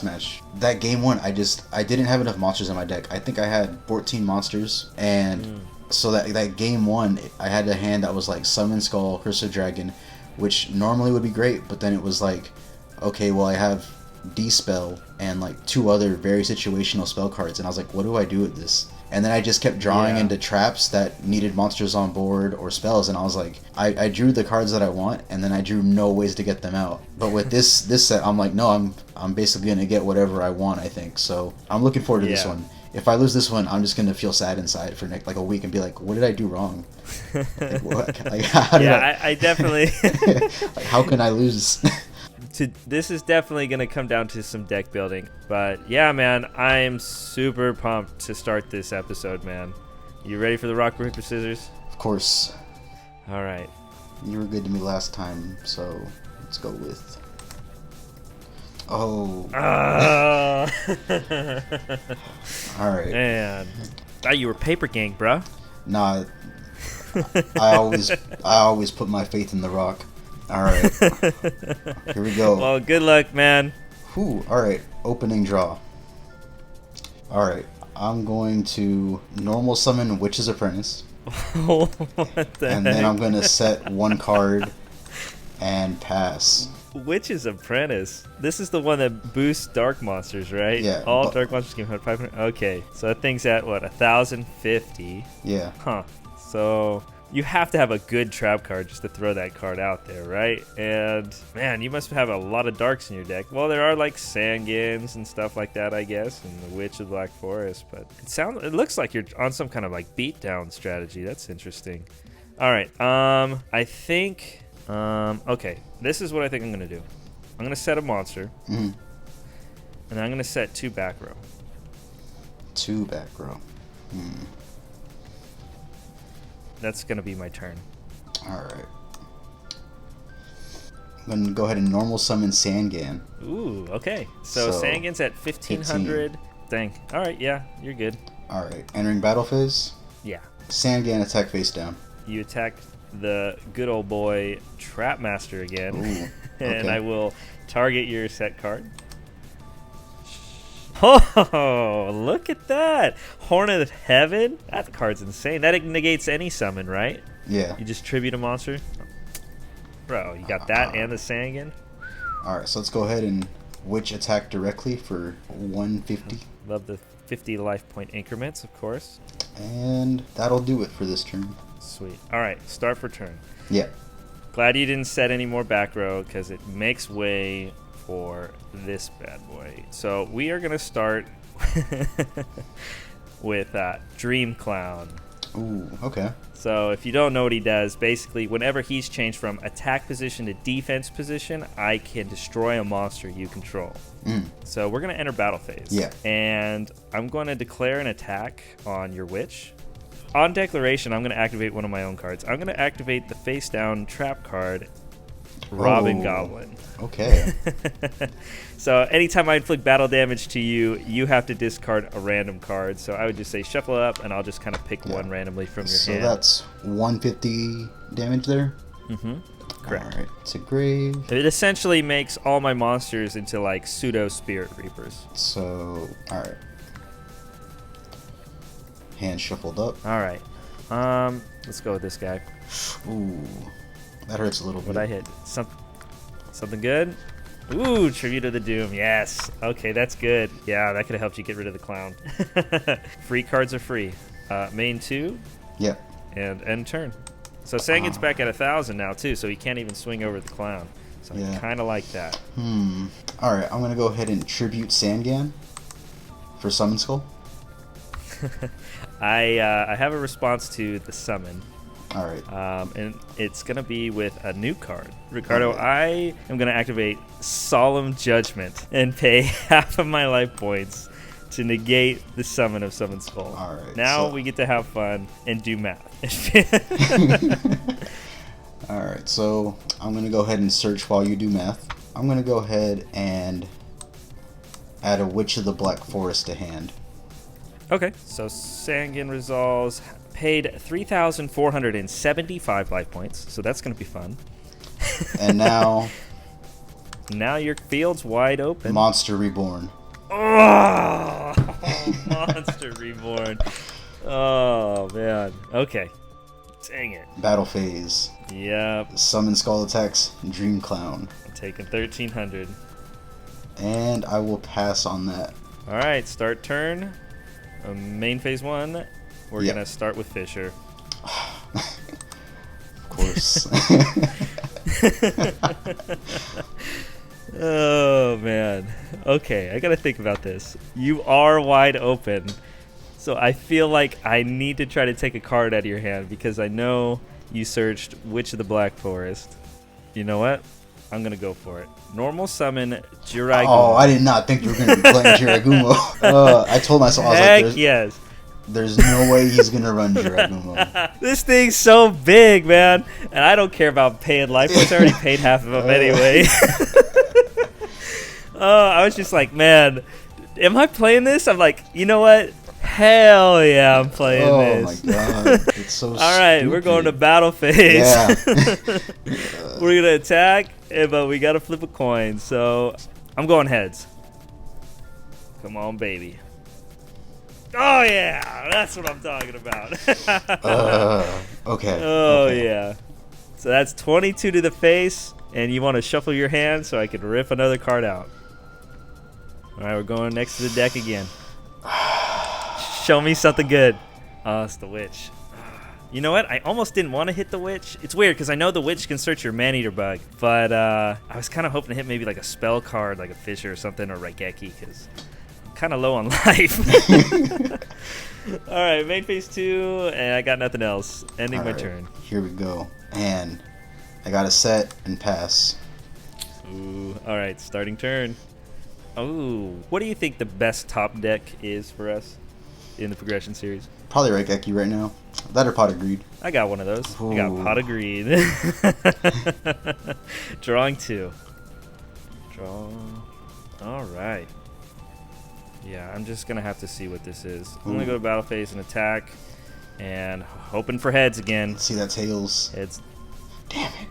match, that game 1, I didn't have enough monsters in my deck. I think I had 14 monsters, and so that game 1, I had a hand that was like Summon Skull, Curse of Dragon, which normally would be great, but then it was like, okay, well, I have D-Spell and like 2 other very situational spell cards, and I was like, what do I do with this? And then I just kept drawing into traps that needed monsters on board or spells, and I was like, I drew the cards that I want, and then I drew no ways to get them out. But with this set, I'm like, no, I'm basically gonna get whatever I want, I think. So I'm looking forward to this one. If I lose this one, I'm just gonna feel sad inside for like a week and be like, what did I do wrong? Like, what? Like, how did I definitely like, how can I lose? This is definitely going to come down to some deck building. But yeah, man, I am super pumped to start this episode, man. You ready for the rock, paper, scissors? Of course. All right. You were good to me last time, so let's go with... Oh. All right. Man. Thought you were Paper Gang, bruh. Nah. I always put my faith in the rock. All right. Here we go. Well, good luck, man. Whew. All right. Opening draw. All right. I'm going to normal summon Witch's Apprentice. What the and heck? then I'm going to set 1 card And pass. Witch's Apprentice. This is the one that boosts dark monsters, right? Yeah. All dark monsters give 500. Okay, so that thing's at what, 1,050? Yeah. Huh. So you have to have a good trap card just to throw that card out there, right? And man, you must have a lot of darks in your deck. Well, there are like Sangins and stuff like that, I guess, and the Witch of Black Forest. But it looks like you're on some kind of like beatdown strategy. That's interesting. All right. I think. Okay. This is what I think I'm gonna do. I'm gonna set a monster, and I'm gonna set 2 back row. 2 back row. That's gonna be my turn. Alright. I'm gonna go ahead and normal summon Sangan. Ooh, okay. So Sangan's at 1,500. Dang. Alright, yeah, you're good. Alright, entering battle phase. Yeah. Sangan attack face down. You attack the good old boy Trapmaster again. Ooh, okay. And I will target your set card. Oh, look at that. Horn of Heaven? That card's insane. That negates any summon, right? Yeah. You just tribute a monster? Bro, you got that and the Sangan? Alright, so let's go ahead and Witch attack directly for 150. Love the 50 life point increments, of course. And that'll do it for this turn. Sweet. Alright, start for turn. Yeah. Glad you didn't set any more back row because it makes way for this bad boy. So we are going to start with Dream Clown. Ooh, okay. So if you don't know what he does, basically whenever he's changed from attack position to defense position, I can destroy a monster you control. So we're going to enter battle phase. Yeah. And I'm going to declare an attack on your witch. On declaration, I'm going to activate one of my own cards. I'm going to activate the face down trap card, Robin Goblin. Okay. So anytime I inflict battle damage to you, you have to discard a random card. So I would just say shuffle it up, and I'll just kind of pick one randomly from your hand. So that's 150 damage there? Correct. Alright, it's a grave. It essentially makes all my monsters into like pseudo Spirit Reapers. So, alright. Hand shuffled up. Alright. Let's go with this guy. Ooh. That hurts a little bit. What I hit? Something good? Ooh, Tribute of the Doom. Yes. Okay, that's good. Yeah, that could have helped you get rid of the clown. Free cards are free. Main 2. Yep. And end turn. So Sangan's back at 1,000 now too, so he can't even swing over the clown. So I kind of like that. Alright, I'm going to go ahead and tribute Sangan for Summon Skull. I have a response to the summon. Alright. And it's going to be with a new card. Ricardo, I am going to activate Solemn Judgment and pay half of my life points to negate the summon of Summon Skull. Alright. Now we get to have fun and do math. Alright, so I'm going to go ahead and search while you do math. I'm going to go ahead and add a Witch of the Black Forest to hand. Okay, so Sangan resolves, paid 3,475 life points, so that's going to be fun. And now your field's wide open. Monster Reborn. Oh, Monster Reborn. Oh, man. Okay. Dang it. Battle phase. Yep. Summon Skull attacks Dream Clown. I'm taking 1,300. And I will pass on that. All right, start turn. Main phase 1. We're going to start with Fisher. Of course. Oh, man. Okay, I got to think about this. You are wide open. So I feel like I need to try to take a card out of your hand because I know you searched Witch of the Black Forest. You know what? I'm going to go for it. Normal summon Jiraigumo. Oh, I did not think you were going to be playing Jiraigumo. I told myself, I was like, yes. There's no way he's going to run Jiraigumo. This thing's so big, man. And I don't care about paying life points. I already paid half of them anyway. I was just like, man, am I playing this? I'm like, you know what? Hell yeah, I'm playing this. Oh my god, it's so All right, we're going to battle phase. Yeah. We're going to attack, but we got to flip a coin. So I'm going heads. Come on, baby. Oh, yeah, that's what I'm talking about. Okay. Oh, okay. yeah. So that's 22 to the face. And you want to shuffle your hand so I can rip another card out. All right, we're going next to the deck again. Show me something good. Oh, it's the Witch. You know what? I almost didn't want to hit the Witch. It's weird because I know the Witch can search your Maneater Bug, but I was kind of hoping to hit maybe like a spell card, like a Fisher or something, or Raigeki, because I'm kind of low on life. All right, main phase 2, and I got nothing else. Ending my turn. Here we go. And I got to set and pass. Ooh, all right, starting turn. Oh, what do you think the best top deck is for us in the progression series? Probably Raigeki right now. That or Pot of Greed. I got one of those. Ooh. I got Pot of Greed. Drawing 2. Draw. All right. Yeah, I'm just going to have to see what this is. I'm going to go to battle phase and attack. And hoping for heads again. See that tails. Heads. Damn it.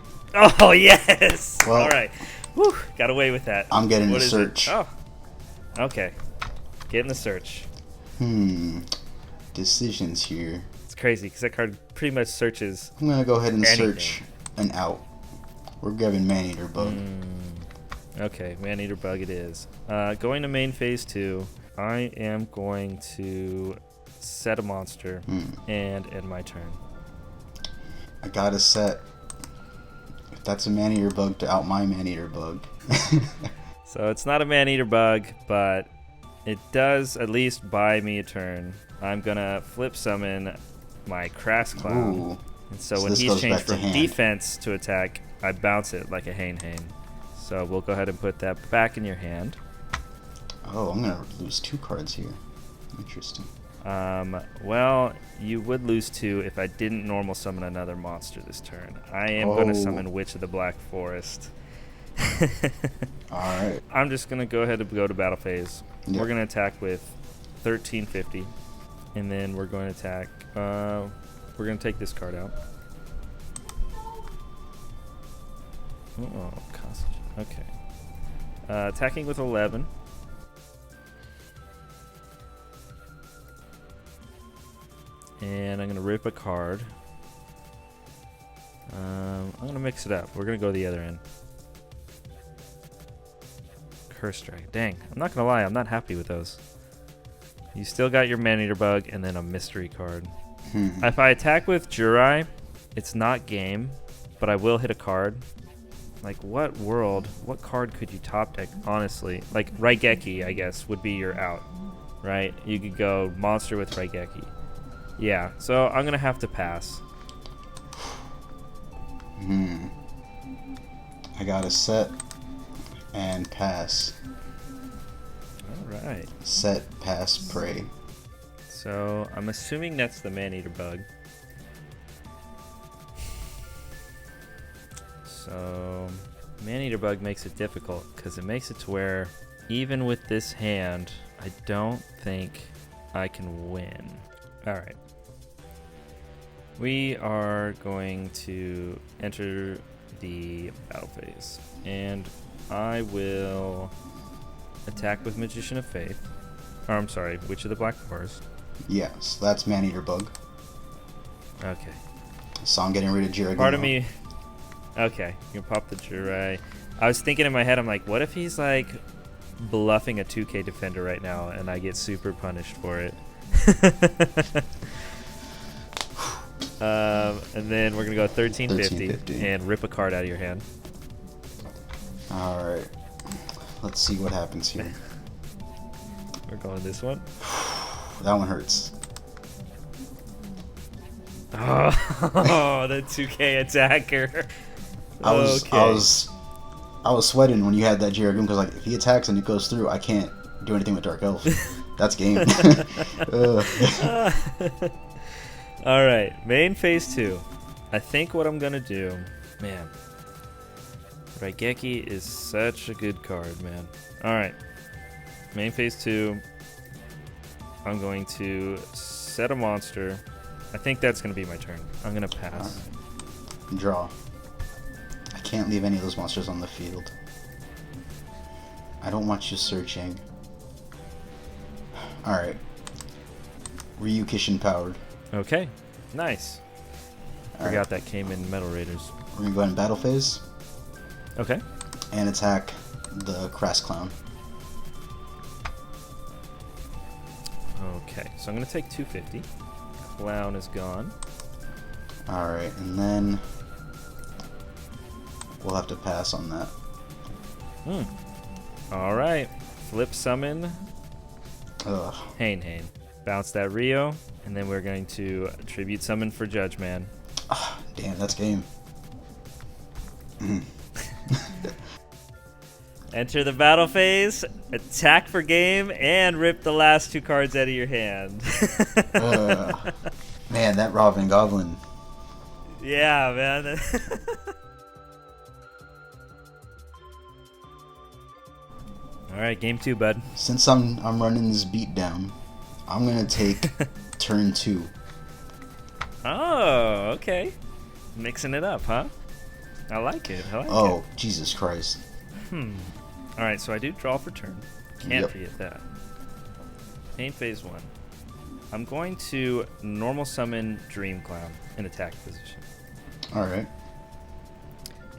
Oh, yes. Well, all right. Whew, got away with that. I'm getting What the is search. it? Oh, okay. Getting the search. Decisions here. It's crazy because that card pretty much searches. I'm going to go ahead and anything. search an out. We're grabbing Maneater Bug. Okay, Maneater Bug it is. Going to main phase 2, I am going to set a monster and end my turn. I got to set. If that's a Maneater Bug, to out my Maneater Bug. So it's not a Maneater Bug, but it does at least buy me a turn. I'm going to flip summon my Crass Clown. Ooh. And so So when this he's goes changed back to from hand. defense to attack, I bounce it like a Hane. So we'll go ahead and put that back in your hand. Oh, I'm going to lose 2 cards here. Interesting. Well, you would lose 2 if I didn't normal summon another monster this turn. I am going to summon Witch of the Black Forest. Alright. I'm just going to go ahead and go to battle phase. Yep. We're going to attack with 1350. And then we're going to attack. We're going to take this card out. Oh, cost. Okay. Attacking with 11. And I'm going to rip a card. I'm going to mix it up. We're going to go the other end. Curse Dragon. Dang, I'm not going to lie. I'm not happy with those. You still got your Maneater Bug and then a mystery card. If I attack with Jurai, it's not game, but I will hit a card. Like, what card could you top deck, honestly? Like, Raigeki, I guess, would be your out, right? You could go monster with Raigeki. Yeah, so I'm going to have to pass. I got to set and pass. All right. Set, pass, pray. So I'm assuming that's the Maneater Bug. So Maneater Bug makes it difficult because it makes it to where even with this hand, I don't think I can win. All right. We are going to enter the battle phase, and I will attack with Magician of Faith. Or, I'm sorry, Witch of the Black Forest. Yes, that's Maneater Bug. Okay. So I'm getting rid of Jiraiya. Part of me... Okay, you can pop the Jurai. I was thinking in my head, I'm like, what if he's, like, bluffing a 2K defender right now, and I get super punished for it? And then we're going to go 1350 and rip a card out of your hand. Alright. Let's see what happens here. We're going this one. That one hurts. Oh, the 2K attacker. I was sweating when you had that Jiraiya because, like, if he attacks and it goes through, I can't do anything with Dark Elf. That's game. All right, main phase 2. I think what I'm gonna do, man. Raigeki is such a good card, man. All right, main phase 2. I'm going to set a monster. I think that's gonna be my turn. I'm gonna pass. Draw. I can't leave any of those monsters on the field. I don't want you searching. Alright. Ryu Kishin powered. Okay, nice. All Forgot that came in Metal Raiders. We're gonna go ahead and battle phase. Okay. And attack the Crass Clown. Okay, so I'm going to take 250. Clown is gone. Alright, and then we'll have to pass on that. Alright, flip summon Ugh. Hane. Bounce that Rio, and then we're going to tribute summon for Judge Man. Ah, damn, that's game. Enter the battle phase, attack for game, and rip the last 2 cards out of your hand. Man, that Robin Goblin. Yeah, man. All right, game 2, bud. Since I'm running this beat down, I'm gonna take turn 2. Oh, okay. Mixing it up, huh? I like it. Oh, Jesus Christ. All right, so I do draw for turn. Can't forget that. Pain phase 1. I'm going to normal summon Dream Clown in attack position. All right.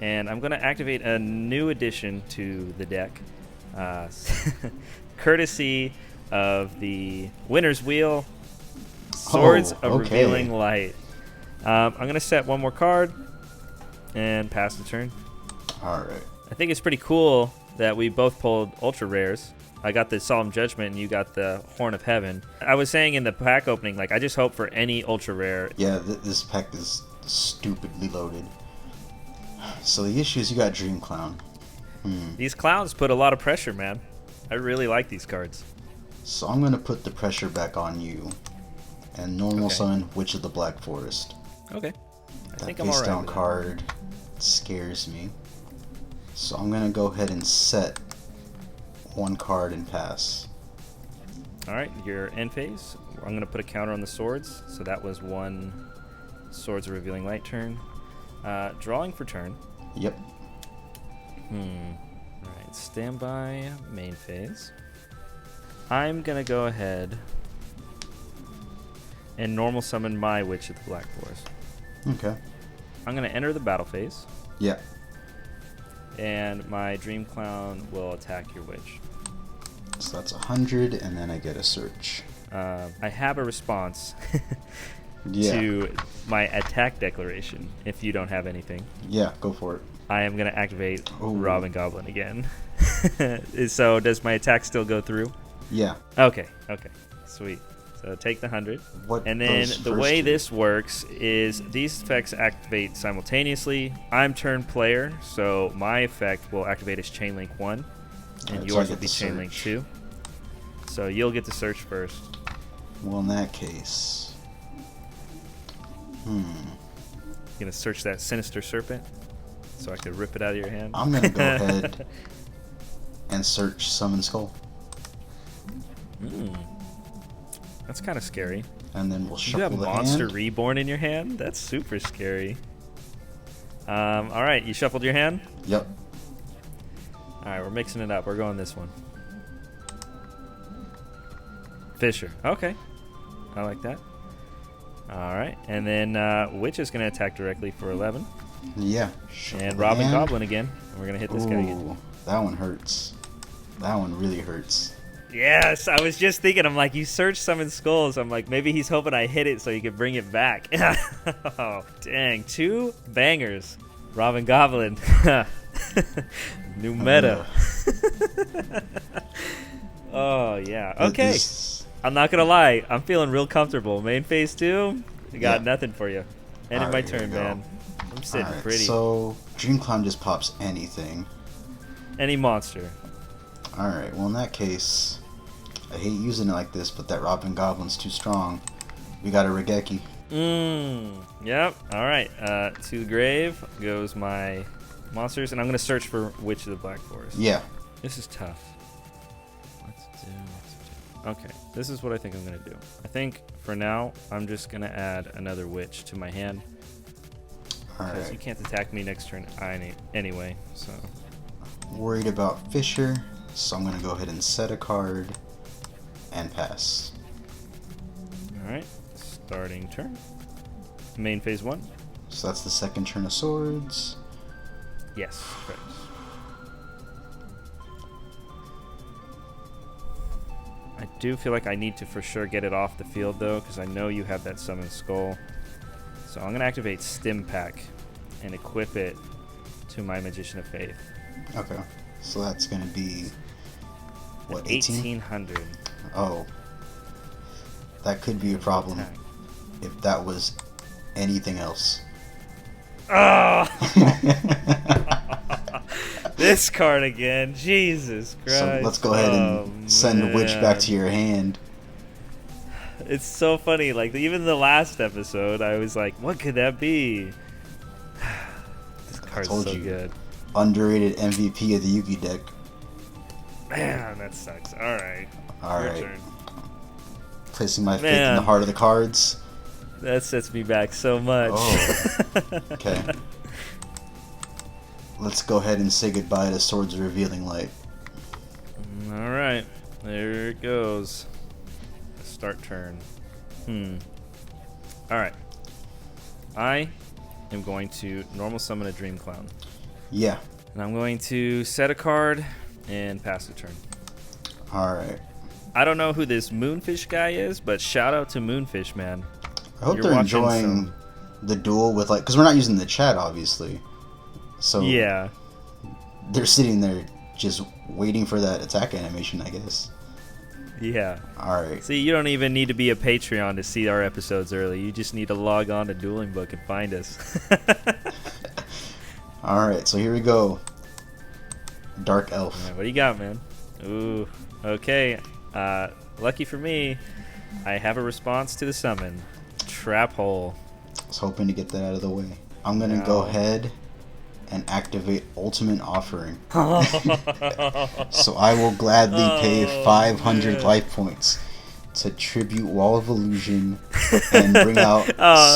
And I'm going to activate a new addition to the deck, courtesy of the Winner's Wheel, Swords of Revealing Light. I'm going to set 1 more card and pass the turn. All right. I think it's pretty cool that we both pulled ultra rares. I got the Solemn Judgment and you got the Horn of Heaven. I was saying in the pack opening, like, I just hope for any ultra rare. Yeah, this pack is stupidly loaded. So the issue is you got Dream Clown. These clowns put a lot of pressure, man. I really like these cards. So I'm going to put the pressure back on you and normal summon Witch of the Black Forest. Okay. I That think I'm face alright down with card scares me. So I'm going to go ahead and set 1 card and pass. Alright, your end phase. I'm going to put a counter on the swords. So that was 1 Swords of Revealing Light turn. Drawing for turn. Yep. Alright, standby, main phase. I'm going to go ahead and normal summon my Witch of the Black Forest. Okay. I'm going to enter the battle phase. Yeah. And my Dream Clown will attack your Witch. So that's 100, and then I get a search. I have a response Yeah. to my attack declaration if you don't have anything. Yeah, go for it. I am going to activate Ooh. Robin Goblin again. So does my attack still go through? Yeah. Okay, sweet. So take the 100. What And then goes the first way here? this works is these effects activate simultaneously. I'm turn player, so my effect will activate as Chain Link 1, and Alright, so I yours get will be the Chain Link search. 2. So you'll get to search first. Well, in that case... You're going to search that Sinister Serpent so I could rip it out of your hand? I'm going to go ahead and search Summon Skull. That's kind of scary. And then we'll You shuffle have the Monster hand. Reborn in your hand? That's super scary. Alright, you shuffled your hand? Yep. Alright, we're mixing it up. We're going this one. Fisher. Okay. I like that. Alright, and then Witch is going to attack directly for 11. Yeah. Shuffle And the Robin hand. Goblin again. And we're going to hit this guy again. Ooh, that one hurts. That one really hurts. Yes, I was just thinking, I'm like, you search Summon Skulls. I'm like, maybe he's hoping I hit it so he can bring it back. Oh, dang. 2 bangers. Robin Goblin. New meta. Oh, yeah. Okay. I'm not going to lie. I'm feeling real comfortable. Main phase 2, I got nothing for you. Ending All my right, here turn, we go. man. I'm sitting Alright, pretty. so Dream Clown just pops anything. Any monster. Alright, well in that case, I hate using it like this, but that Robin Goblin's too strong. We got a Regeki. Yep. All right. To the grave goes my monsters, and I'm going to search for Witch of the Black Forest. Yeah. This is tough. Let's do. Okay. This is what I think I'm going to do. I think for now, I'm just going to add another Witch to my hand. Because you Alright. can't attack me next turn anyway, so. Worried about Fisher, so I'm going to go ahead and set a card and pass. Alright. Starting turn. Main phase 1. So that's the second turn of swords. Yes, correct. do feel like I need to for sure get it off the field, though, because I know you have that Summon Skull. So I'm going to activate Stim Pack and equip it to my Magician of Faith. Okay. So that's going to be, what, 1800. Oh. That could be a problem if that was anything else. Oh! This card again. Jesus Christ. So let's go ahead and send Witch back to your hand. It's so funny. Like, even the last episode, I was like, what could that be? This card's so good. Underrated MVP of the Yugi deck. Man, that sucks. Alright. Alright. Placing my faith in the heart of the cards. That sets me back so much. Oh. Okay. Let's go ahead and say goodbye to Swords of Revealing Light. Alright. There it goes. Start turn. Alright. I am going to normal summon a Dream Clown. Yeah. And I'm going to set a card and pass the turn. Alright. I don't know who this Moonfish guy is, but shout out to Moonfish, man. I hope they're enjoying the duel with, like, because we're not using the chat, obviously. So yeah, they're sitting there just waiting for that attack animation, I guess. Yeah. Alright. See, you don't even need to be a Patreon to see our episodes early. You just need to log on to Dueling Book and find us. Alright, so here we go. Dark Elf. What do you got, man? Ooh, okay. Lucky for me, I have a response to the summon. Trap Hole. I was hoping to get that out of the way. I'm going to go ahead and activate Ultimate Offering. So I will gladly pay 500 life points to tribute Wall of Illusion and bring out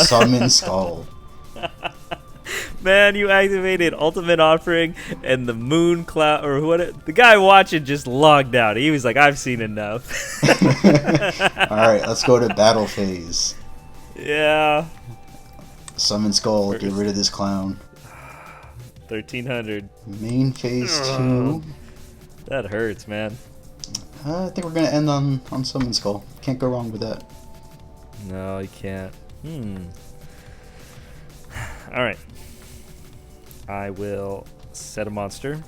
Summon Skull. Man, you activated Ultimate Offering and the Moon Cloud, or what? The guy watching just logged out. He was like, I've seen enough. Alright, let's go to Battle Phase. Yeah. Summon Skull, get rid of this clown. 1300. Main Phase 2. That hurts, man. I think we're going to end on Summon Skull. Can't go wrong with that. No, you can't. Alright. I will set a monster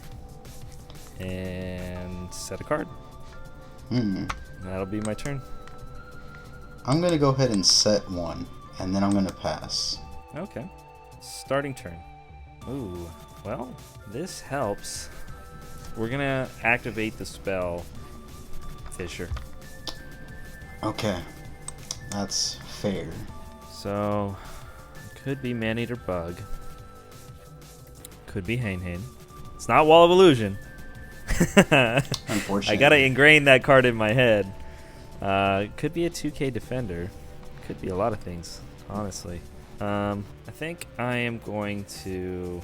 and set a card. That'll be my turn. I'm going to go ahead and set one, and then I'm going to pass. Okay. Starting turn. Ooh, well, this helps. We're going to activate the spell Fisher. Okay. That's fair. So, could be Maneater Bug. Could be Hain. It's not Wall of Illusion. Unfortunately. I gotta ingrain that card in my head. Could be a 2K Defender. Could be a lot of things, honestly. I think I am going to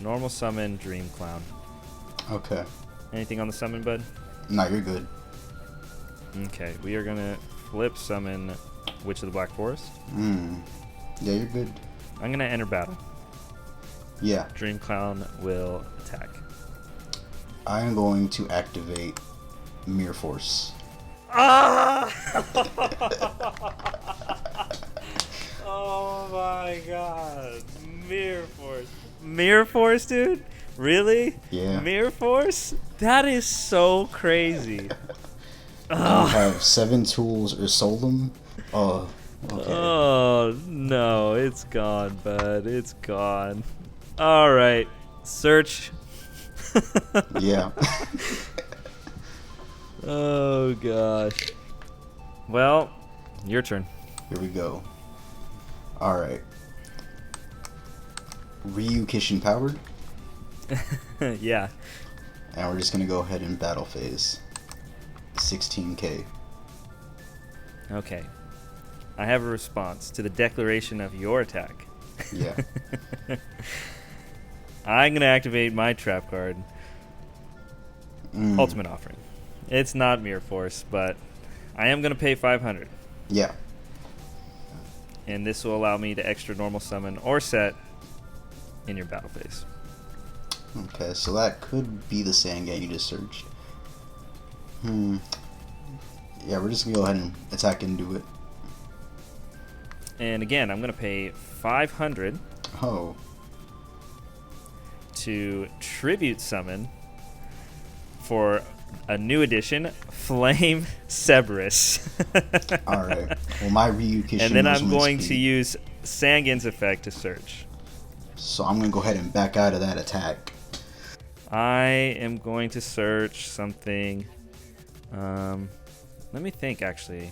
normal summon Dream Clown. Okay. Anything on the summon, bud? No, you're good. Okay, we are gonna flip summon Witch of the Black Forest. Yeah, you're good. I'm gonna enter battle. Yeah. Dream Clown will attack. I'm going to activate Mirror Force. Ah! Oh my god. Mirror Force. Mirror Force, dude? Really? Yeah. Mirror Force? That is so crazy. I have 7 tools or sold them. Oh, okay. Oh, no. It's gone, bud. It's gone. Alright. Search. Yeah. Oh, gosh. Well, your turn. Here we go. Alright. Ryu Kishin powered. Yeah. And we're just going to go ahead and battle phase. 16k. Okay. I have a response to the declaration of your attack. Yeah. I'm going to activate my trap card. Ultimate Offering. It's not Mirror Force, but I am going to pay 500. Yeah. And this will allow me to extra normal summon or set in your battle phase. Okay, so that could be the Sangan you just searched. Yeah, we're just gonna go ahead and attack into it. And again, I'm gonna pay 500 Oh. to tribute summon for a new edition, Flame Cerberus. Alright. Well, my Ryukishin And then was I'm when going to speed. use Sangin's effect to search. So I'm gonna go ahead and back out of that attack. I am going to search something. Let me think, actually.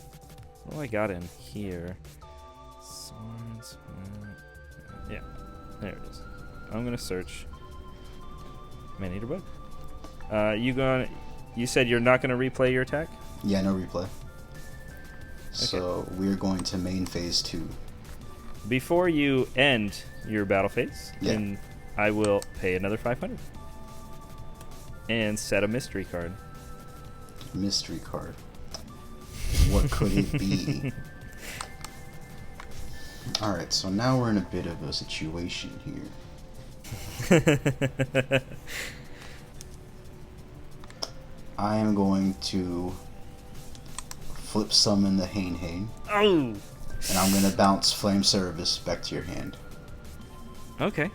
What do I got in here? Swords. Yeah, there it is. I'm gonna search Man-Eater Bug. You said you're not gonna replay your attack? Yeah, no replay. So we're going to main phase 2. Before you end your battle phase, Yeah. then I will pay another 500 and set a mystery card. Mystery card. What could it be? Alright, so now we're in a bit of a situation here. I am going to flip summon the Hane, Oh! and I'm going to bounce Flame Cerberus back to your hand. Okay.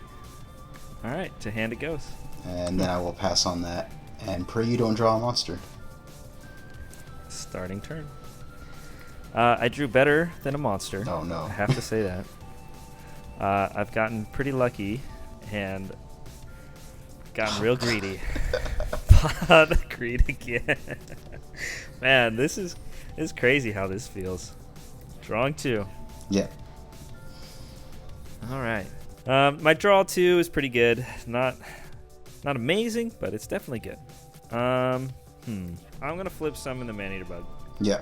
Alright, to hand it goes. And then I will pass on that, and pray you don't draw a monster. Starting turn. I drew better than a monster. Oh no. I have to say that. I've gotten pretty lucky and gotten real greedy. Pot of greed again. Man, this is crazy how this feels. Drawing 2. Yeah. All right. My draw 2 is pretty good. Not amazing, but it's definitely good. I'm gonna flip summon the Man-Eater Bug. Yeah.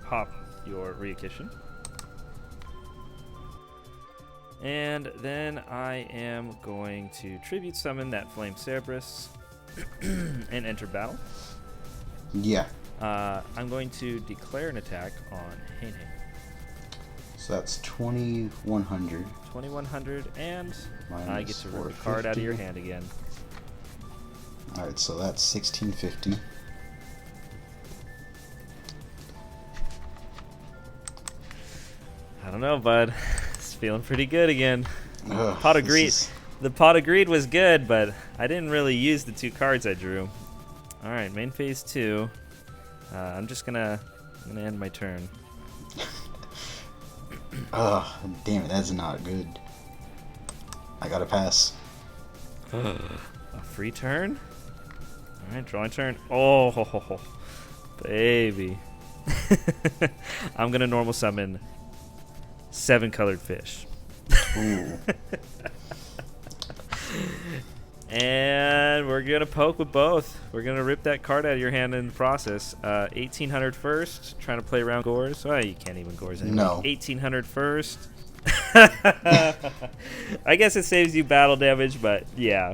Pop your Ryukishin. And then I am going to tribute summon that Flame Cerberus and enter battle. Yeah. I'm going to declare an attack on Hane. So that's 2100. 2100, and I get Minus to rip a card out of your 450. hand again. Alright, so that's 1650. I don't know, bud. It's feeling pretty good again. Ugh, Pot of this greed. is- The pot of greed was good, but I didn't really use the 2 cards I drew. All right, main phase 2. I'm gonna end my turn. Ugh, damn it, that's not good. I gotta pass. A free turn. All right, drawing turn. Oh, baby. I'm gonna normal summon 7 colored fish. Ooh. And we're gonna poke with both. We're gonna rip that card out of your hand in the process. 1800 first, trying to play around Gores. Oh, you can't even Gores anymore. No. 1800 first. I guess it saves you battle damage, but yeah.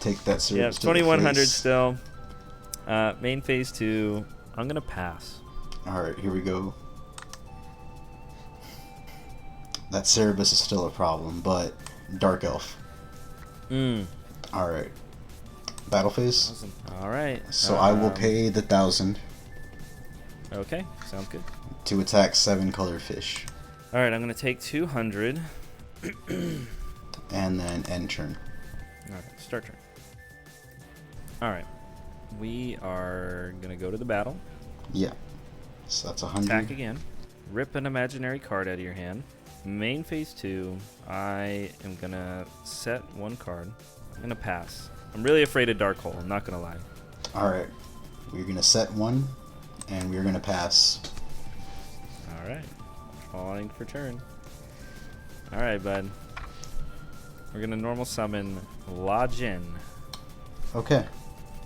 Take that Yeah, service. to the 2100 face. still. Main phase 2. I'm gonna pass. Alright, here we go. That Cerberus is still a problem, but Dark Elf. Alright. Battle phase. Awesome. All right. So I will pay the 1000 Okay, sounds good. to attack 7 colored fish. All right, I'm gonna take 200. And then end turn. All right, start turn. All right, we are gonna go to the battle. Yeah. So that's 100. Attack again. Rip an imaginary card out of your hand. Main phase 2. I am gonna set 1 card. I'm gonna pass. I'm really afraid of Dark Hole. I'm not gonna lie. Alright. We're gonna set 1, and we're gonna pass. All right, drawing for turn. All right, bud. We're gonna normal summon La Jin. Okay.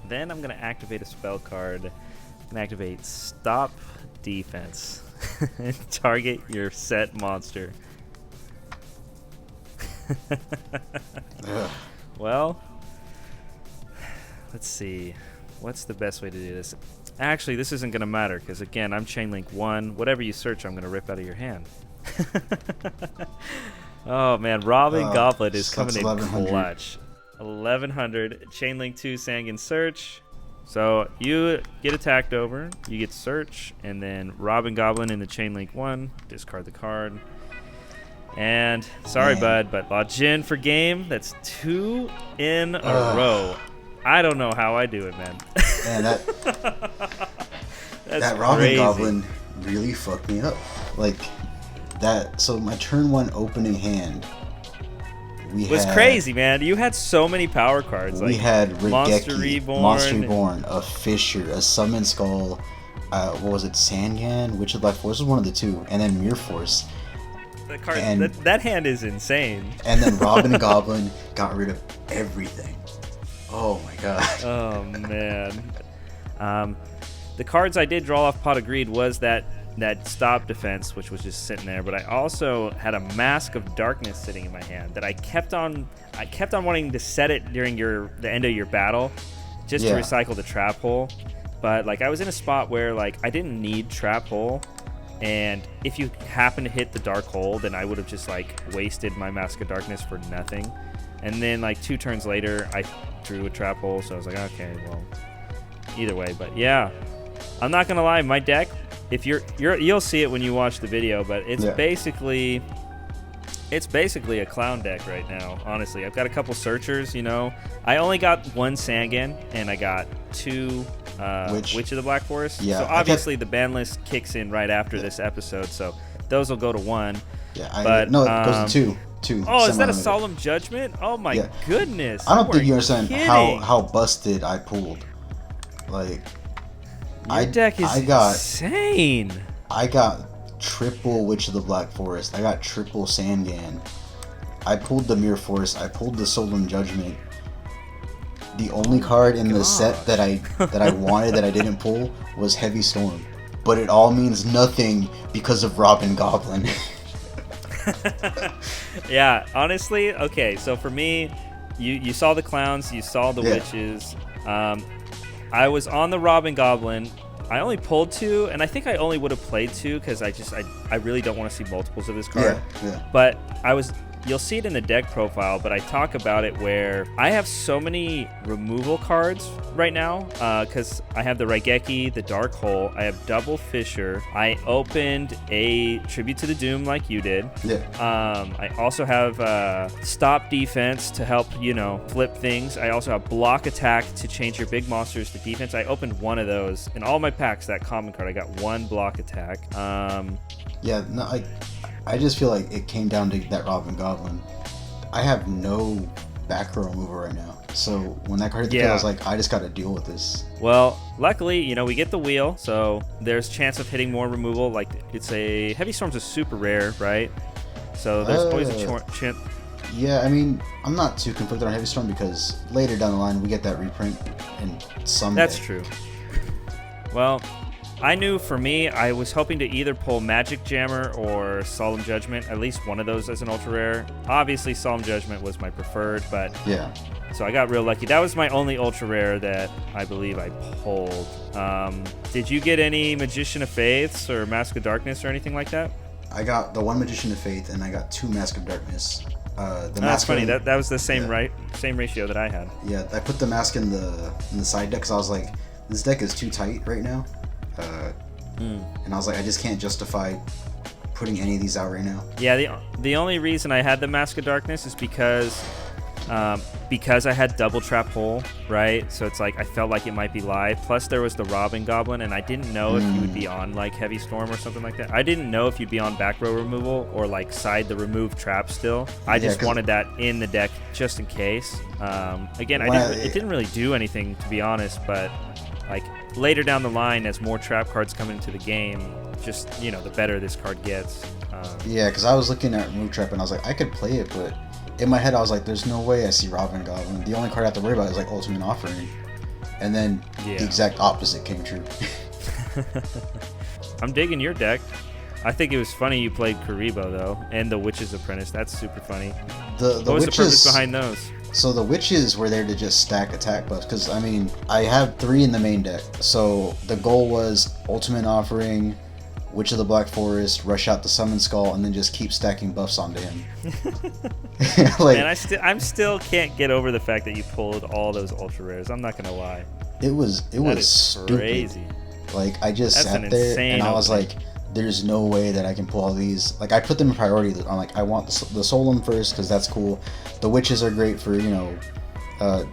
Then I'm gonna activate a spell card. I'm gonna activate Stop Defense. Target your set monster. Ugh. Well, let's see. What's the best way to do this? Actually, this isn't gonna matter because again, I'm chain link 1. Whatever you search, I'm gonna rip out of your hand. Oh man, Robin Goblet is so coming that's in 1100. clutch. 1100. Chain link 2, Sangin search. So you get attacked over, you get search, and then Robin Goblin in the Chain Link 1, discard the card. And sorry, bud, but Login for game. That's 2 in a row. I don't know how I do it, man. Man, that Robin crazy. Goblin really fucked me up. Like that. So my turn 1 opening hand. Was crazy, man. You had so many power cards. We like had Regeki, Monster Reborn, Reborn, a Fisher, a Summon Skull. What was it? Sangan, Witch of the Black Forest was one of the 2, and then Mirror Force. The card, that hand is insane. And then Robin Goblin got rid of everything. Oh my god. Oh man. The cards I did draw off Pot of Greed was that stop defense, which was just sitting there, but I also had a Mask of Darkness sitting in my hand that I kept on wanting to set it during the end of your battle, just to recycle the trap hole. But like I was in a spot where like I didn't need trap hole, and if you happen to hit the dark hole, then I would have just like wasted my Mask of Darkness for nothing. And then like 2 turns later, I drew a trap hole, so I was like, okay, well, either way. But yeah, I'm not gonna lie, my deck, if you'll see it when you watch the video, but it's basically a clown deck right now. Honestly, I've got a couple searchers. You know, I only got 1 Sangan, and I got 2 Witch of the Black Forest. Yeah, so obviously the ban list kicks in right after this episode, so those will go to 1. Yeah, but it goes to 2. Oh, is that a Solemn Judgment? Oh my goodness! I don't think you understand kidding. how busted I pulled. Like, your deck is insane. I got triple Witch of the Black Forest. I got triple Sangan. I pulled the Mirror Force. I pulled the Solemn Judgment. The only card in the set that I wanted that I didn't pull was Heavy Storm. But it all means nothing because of Robin Goblin. Yeah, honestly, okay, so for me, you saw the clowns, you saw the witches. I was on the Robin Goblin. I only pulled 2, and I think I only would have played 2 because I really don't want to see multiples of this card. Yeah. But you'll see it in the deck profile, but I talk about it where I have so many removal cards right now because I have the Raigeki, the Dark Hole, I have double Fisher, I opened a Tribute to the Doom like you did. I also have stop defense to help, flip things. I also have block attack to change your big monsters to defense. I opened 1 of those. In all my packs, that common card, I got 1 block attack. I just feel like it came down to that Robin Goblin. I have no back row removal right now. So when that card hit the field, I was like, I just got to deal with this. Well, luckily, we get the wheel, so there's chance of hitting more removal. Like, it's a Heavy Storm's a super rare, right? So there's always a chance. Yeah, I mean, I'm not too conflicted on Heavy Storm because later down the line we get that reprint in some. That's true. Well, I knew for me, I was hoping to either pull Magic Jammer or Solemn Judgment, at least one of those as an ultra rare. Obviously, Solemn Judgment was my preferred, but so I got real lucky. That was my only ultra rare that I believe I pulled. Did you get any Magician of Faiths or Mask of Darkness or anything like that? I got the 1 Magician of Faith and I got 2 Mask of Darkness. That's funny. That was the same same ratio that I had. Yeah, I put the mask in the side deck because I was like, this deck is too tight right now. And I was like, I just can't justify putting any of these out right now. Yeah, the only reason I had the Mask of Darkness is because I had double trap hole, right? So it's like I felt like it might be live. Plus there was the Robin Goblin, and I didn't know if you would be on like Heavy Storm or something like that. I didn't know if you'd be on back row removal or like side the remove trap still. I just wanted that in the deck just in case. Again, it didn't really do anything, to be honest, but like later down the line as more trap cards come into the game, just the better this card gets. Because I was looking at remove trap and I was like, I could play it, but in my head I was like, there's no way I see Robin Goblin. The only card I have to worry about is like Ultimate Offering. And then the exact opposite came true. I'm digging your deck. I think it was funny you played Karibo though, and the Witch's Apprentice. That's super funny. What was the purpose behind those? So the witches were there to just stack attack buffs, because I mean, I have 3 in the main deck. So the goal was Ultimate Offering, Witch of the Black Forest, rush out the Summon Skull, and then just keep stacking buffs onto him. And I still can't get over the fact that you pulled all those ultra rares. I'm not gonna lie. It was That is stupid. crazy. Like I just That's sat an there insane and I was opening. like, there's no way that I can pull all these. Like I put them in priority. I'm like, I want the Solemn first because that's cool. The witches are great for, you know,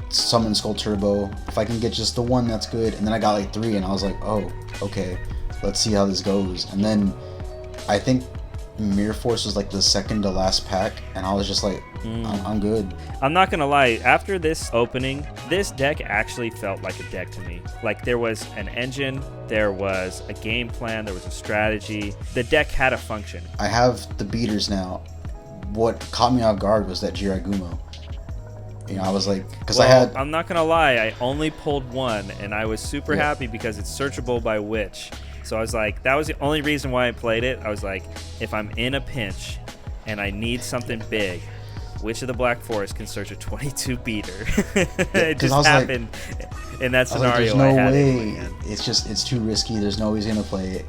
summon Skull Turbo. If I can get just the one, that's good. And then I got like 3 and I was like, oh, okay, let's see how this goes. And then I think Mirror Force was like the second to last pack and I was just like, I'm good. I'm not gonna lie, after this opening, this deck actually felt like a deck to me. Like there was an engine, there was a game plan, there was a strategy. The deck had a function. I have the beaters now. What caught me off guard was that Jiragumo. You know, I was like, because I'm not gonna lie, I only pulled 1 and I was super Yeah. happy because it's searchable by witch. So I was like, that was the only reason why I played it. I was like, if I'm in a pinch and I need something big, Witch of the Black Forest can search a 22 beater. It 'cause just I was like- happened in that I was like, scenario. there's no I had it in way. my hand. It's too risky. There's no way he's gonna play it.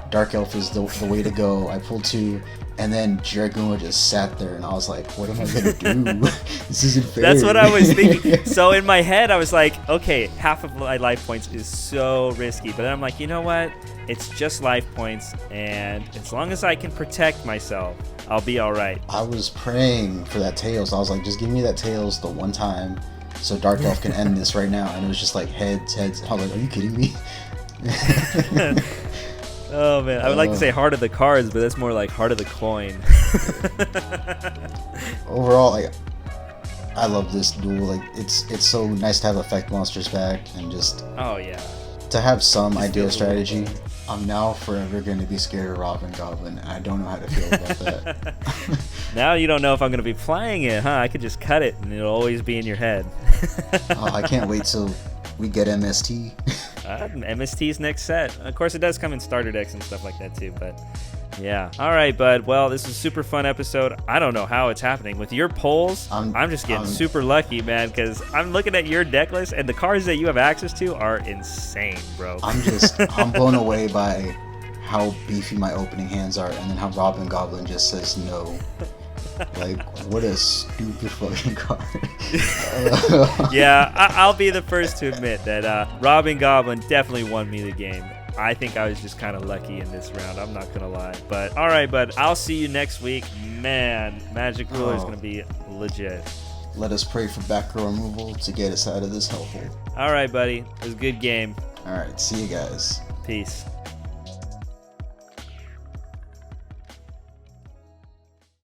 Dark Elf is the way to go. I pulled 2, and then Jiragumo just sat there, and I was like, what am I gonna do? This isn't fair. That's what I was thinking. So in my head, I was like, okay, half of my life points is so risky. But then I'm like, you know what? It's just life points, and as long as I can protect myself, I'll be all right. I was praying for that Tails. I was like, just give me that Tails the one time, so Dark Elf can end this right now. And it was just like heads. I was like, are you kidding me? Oh man, I would like to say heart of the cards, but that's more like heart of the coin. Overall, like, I love this duel. Like, it's so nice to have effect monsters back and just Oh yeah. to have some Just idea of feels a little strategy. I'm now forever going to be scared of Robin Goblin, and I don't know how to feel about that. Now you don't know if I'm gonna be playing it, huh? I could just cut it, and it'll always be in your head. Oh, I can't wait till we get MST. MST's next set. Of course, it does come in starter decks and stuff like that too, but yeah. All right, bud. Well, this is a super fun episode. I don't know how it's happening. With your polls, I'm just getting super lucky, man, because I'm looking at your deck list, and the cards that you have access to are insane, bro. I'm blown away by how beefy my opening hands are, and then how Robin Goblin just says no. Like, what a stupid fucking card. Yeah, I'll be the first to admit that Robin Goblin definitely won me the game. I think I was just kind of lucky in this round. I'm not going to lie. But all right, bud. I'll see you next week. Man, Magic Ruler is going to be legit. Let us pray for back row removal to get us out of this hellhole. All right, buddy. It was a good game. All right, see you guys. Peace.